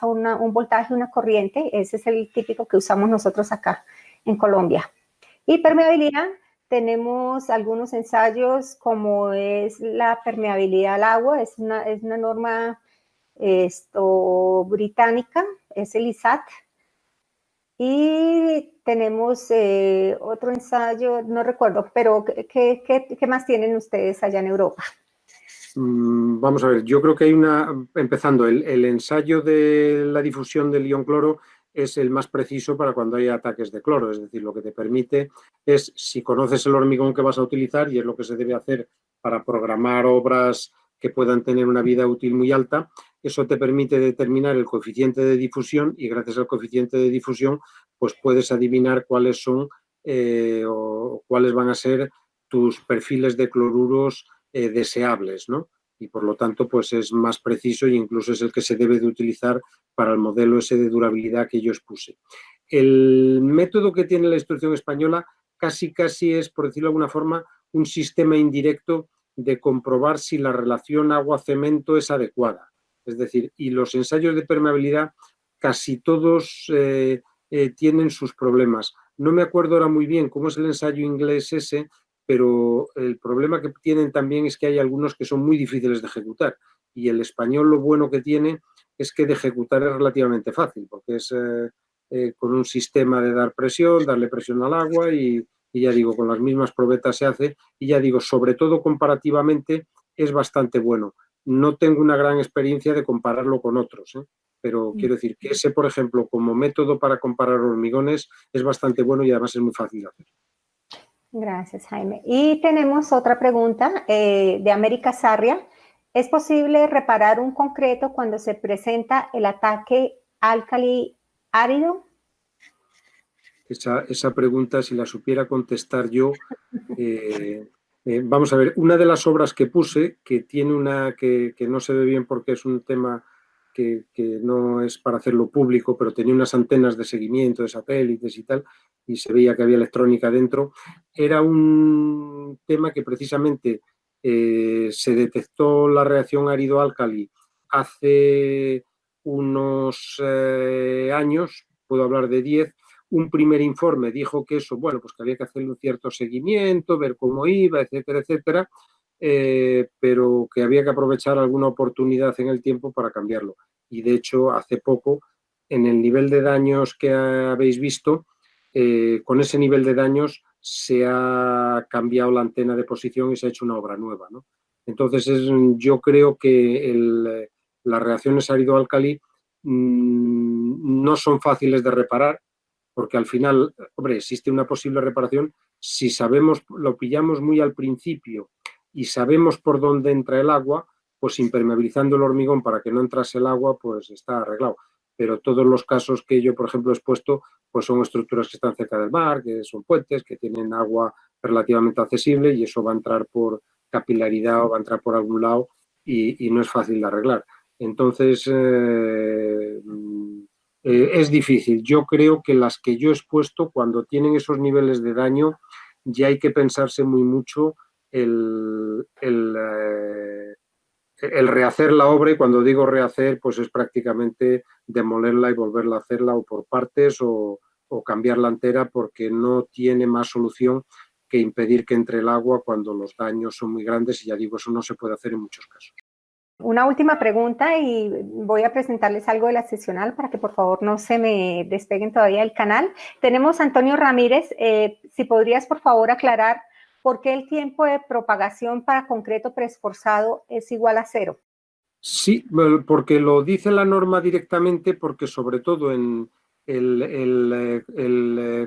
un voltaje, una corriente. Ese es el típico que usamos nosotros acá en Colombia. Y permeabilidad, tenemos algunos ensayos como es la permeabilidad al agua, es una norma británica, es el ISAT. Y tenemos otro ensayo, no recuerdo, pero ¿qué más tienen ustedes allá en Europa? Vamos a ver, yo creo que hay empezando, el ensayo de la difusión del ion cloro es el más preciso para cuando hay ataques de cloro, es decir, lo que te permite es, si conoces el hormigón que vas a utilizar, y es lo que se debe hacer para programar obras que puedan tener una vida útil muy alta, eso te permite determinar el coeficiente de difusión y gracias al coeficiente de difusión pues puedes adivinar cuáles son o cuáles van a ser tus perfiles de cloruros deseables, ¿no? Y por lo tanto pues es más preciso e incluso es el que se debe de utilizar para el modelo ese de durabilidad que yo expuse. El método que tiene la instrucción española casi es, por decirlo de alguna forma, un sistema indirecto de comprobar si la relación agua-cemento es adecuada. Es decir, y los ensayos de permeabilidad casi todos tienen sus problemas. No me acuerdo ahora muy bien cómo es el ensayo inglés ese, pero el problema que tienen también es que hay algunos que son muy difíciles de ejecutar y el español lo bueno que tiene es que de ejecutar es relativamente fácil porque es con un sistema de dar presión, darle presión al agua y ya digo, con las mismas probetas se hace y ya digo, sobre todo comparativamente es bastante bueno. No tengo una gran experiencia de compararlo con otros, pero quiero decir que ese, por ejemplo, como método para comparar hormigones es bastante bueno y además es muy fácil de hacer. Gracias, Jaime. Y tenemos otra pregunta de América Sarria. ¿Es posible reparar un concreto cuando se presenta el ataque álcali árido? Esa pregunta, si la supiera contestar yo, vamos a ver, una de las obras que puse, que tiene que no se ve bien porque es un tema que no es para hacerlo público, pero tenía unas antenas de seguimiento de satélites y tal, y se veía que había electrónica dentro, era un tema que precisamente se detectó la reacción árido-álcali hace unos años, puedo hablar de 10. Un primer informe dijo que eso, bueno, pues que había que hacerle un cierto seguimiento, ver cómo iba, etcétera, etcétera, pero que había que aprovechar alguna oportunidad en el tiempo para cambiarlo. Y de hecho, hace poco, en el nivel de daños que habéis visto, con ese nivel de daños se ha cambiado la antena de posición y se ha hecho una obra nueva, ¿no? Entonces, yo creo que las reacciones árido-álcali no son fáciles de reparar, porque al final, hombre, existe una posible reparación si sabemos, lo pillamos muy al principio y sabemos por dónde entra el agua, pues impermeabilizando el hormigón para que no entrase el agua, pues está arreglado. Pero todos los casos que yo, por ejemplo, he expuesto, pues son estructuras que están cerca del mar, que son puentes, que tienen agua relativamente accesible y eso va a entrar por capilaridad o va a entrar por algún lado y no es fácil de arreglar. Entonces, es difícil. Yo creo que las que yo he expuesto, cuando tienen esos niveles de daño, ya hay que pensarse muy mucho el rehacer la obra, y cuando digo rehacer, pues es prácticamente demolerla y volverla a hacerla o por partes o cambiarla entera, porque no tiene más solución que impedir que entre el agua cuando los daños son muy grandes, y ya digo, eso no se puede hacer en muchos casos. Una última pregunta y voy a presentarles algo de la seccional para que por favor no se me despeguen todavía del canal. Tenemos a Antonio Ramírez. Si podrías por favor aclarar por qué el tiempo de propagación para concreto preesforzado es igual a 0. Sí, porque lo dice la norma directamente, porque sobre todo en el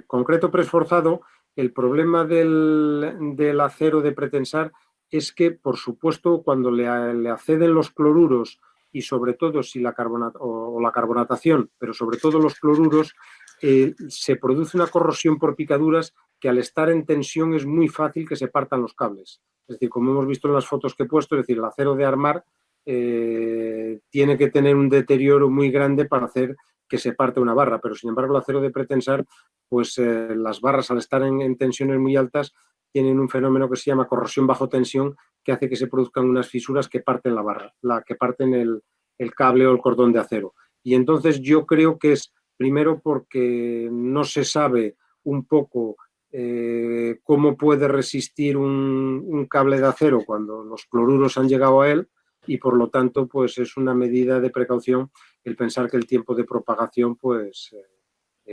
concreto preesforzado, el problema del acero de pretensar es que, por supuesto, cuando le acceden los cloruros y sobre todo si la carbonatación, pero sobre todo los cloruros, se produce una corrosión por picaduras que al estar en tensión es muy fácil que se partan los cables. Es decir, como hemos visto en las fotos que he puesto, es decir, el acero de armar tiene que tener un deterioro muy grande para hacer que se parte una barra, pero sin embargo el acero de pretensar, pues las barras al estar en tensiones muy altas tienen un fenómeno que se llama corrosión bajo tensión, que hace que se produzcan unas fisuras que parten la barra, que parten el cable o el cordón de acero. Y entonces yo creo que es primero porque no se sabe un poco cómo puede resistir un cable de acero cuando los cloruros han llegado a él, y por lo tanto pues es una medida de precaución el pensar que el tiempo de propagación pues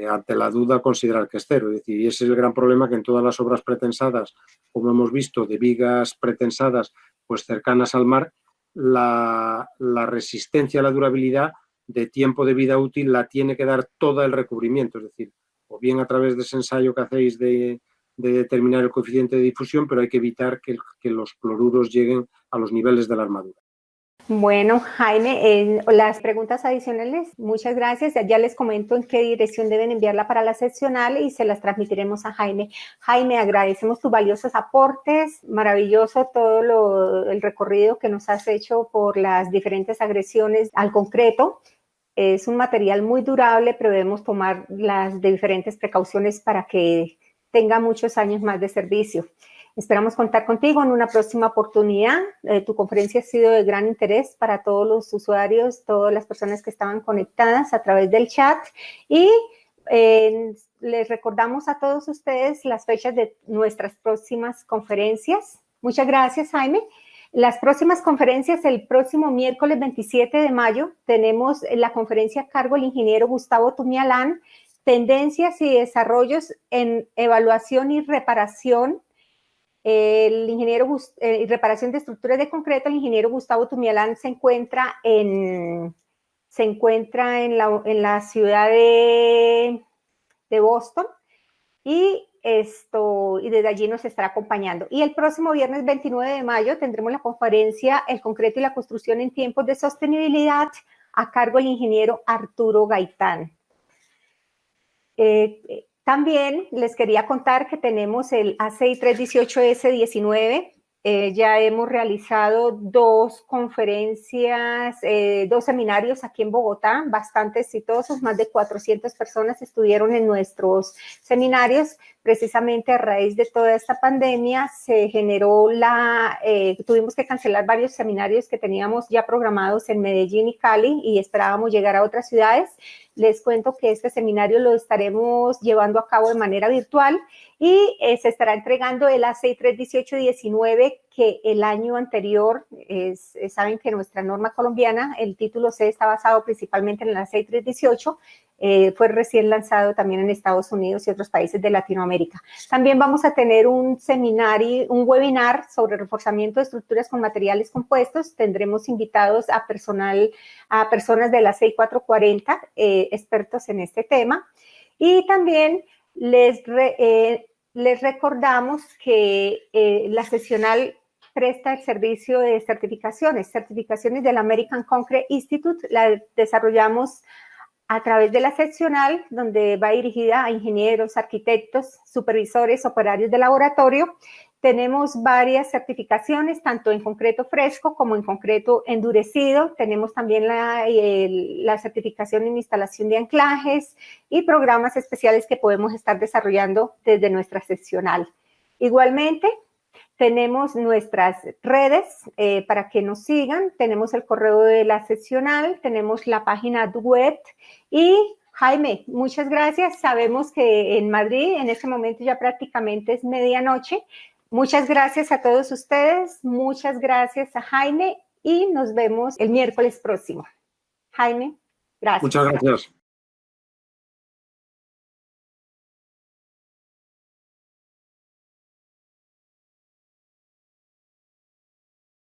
ante la duda considerar que es 0. Es decir, y ese es el gran problema, que en todas las obras pretensadas, como hemos visto, de vigas pretensadas pues cercanas al mar, la resistencia a la durabilidad de tiempo de vida útil la tiene que dar todo el recubrimiento, es decir, o bien a través de ese ensayo que hacéis de determinar el coeficiente de difusión, pero hay que evitar que los cloruros lleguen a los niveles de la armadura. Bueno, Jaime, las preguntas adicionales, muchas gracias. Ya les comento en qué dirección deben enviarla para la seccional y se las transmitiremos a Jaime. Jaime, agradecemos tus valiosos aportes, maravilloso todo el recorrido que nos has hecho por las diferentes agresiones al concreto. Es un material muy durable, pero debemos tomar las diferentes precauciones para que tenga muchos años más de servicio. Esperamos contar contigo en una próxima oportunidad. Tu conferencia ha sido de gran interés para todos los usuarios, todas las personas que estaban conectadas a través del chat, y les recordamos a todos ustedes las fechas de nuestras próximas conferencias. Muchas gracias, Jaime. Las próximas conferencias, el próximo miércoles 27 de mayo, tenemos la conferencia a cargo del ingeniero Gustavo Tumialán, tendencias y desarrollos en evaluación y reparación. El ingeniero reparación de estructuras de concreto, el ingeniero Gustavo Tumialán se encuentra en la ciudad de Boston, y desde allí nos estará acompañando. Y el próximo viernes 29 de mayo tendremos la conferencia El concreto y la construcción en tiempos de sostenibilidad, a cargo del ingeniero Arturo Gaitán. También les quería contar que tenemos el ACI 318S19. Ya hemos realizado 2 conferencias, 2 seminarios aquí en Bogotá, bastante exitosos. Más de 400 personas estuvieron en nuestros seminarios. Precisamente a raíz de toda esta pandemia se generó tuvimos que cancelar varios seminarios que teníamos ya programados en Medellín y Cali, y esperábamos llegar a otras ciudades. Les cuento que este seminario lo estaremos llevando a cabo de manera virtual, y se estará entregando el ACI 31819, que el año anterior, saben que nuestra norma colombiana, el título C está basado principalmente en el ACI 318, fue recién lanzado también en Estados Unidos y otros países de Latinoamérica. También vamos a tener un webinar sobre reforzamiento de estructuras con materiales compuestos. Tendremos invitados a personas de la ACI 440, expertos en este tema. Y también les recordamos que la seccional presta el servicio de certificaciones del American Concrete Institute. La desarrollamos a través de la seccional, donde va dirigida a ingenieros, arquitectos, supervisores, operarios de laboratorio. Tenemos varias certificaciones, tanto en concreto fresco como en concreto endurecido. Tenemos también la certificación en instalación de anclajes y programas especiales que podemos estar desarrollando desde nuestra seccional. Igualmente, tenemos nuestras redes para que nos sigan. Tenemos el correo de la seccional, tenemos la página web y Jaime, muchas gracias. Sabemos que en Madrid en este momento ya prácticamente es medianoche. Muchas gracias a todos ustedes, muchas gracias a Jaime y nos vemos el miércoles próximo. Jaime, gracias. Muchas gracias.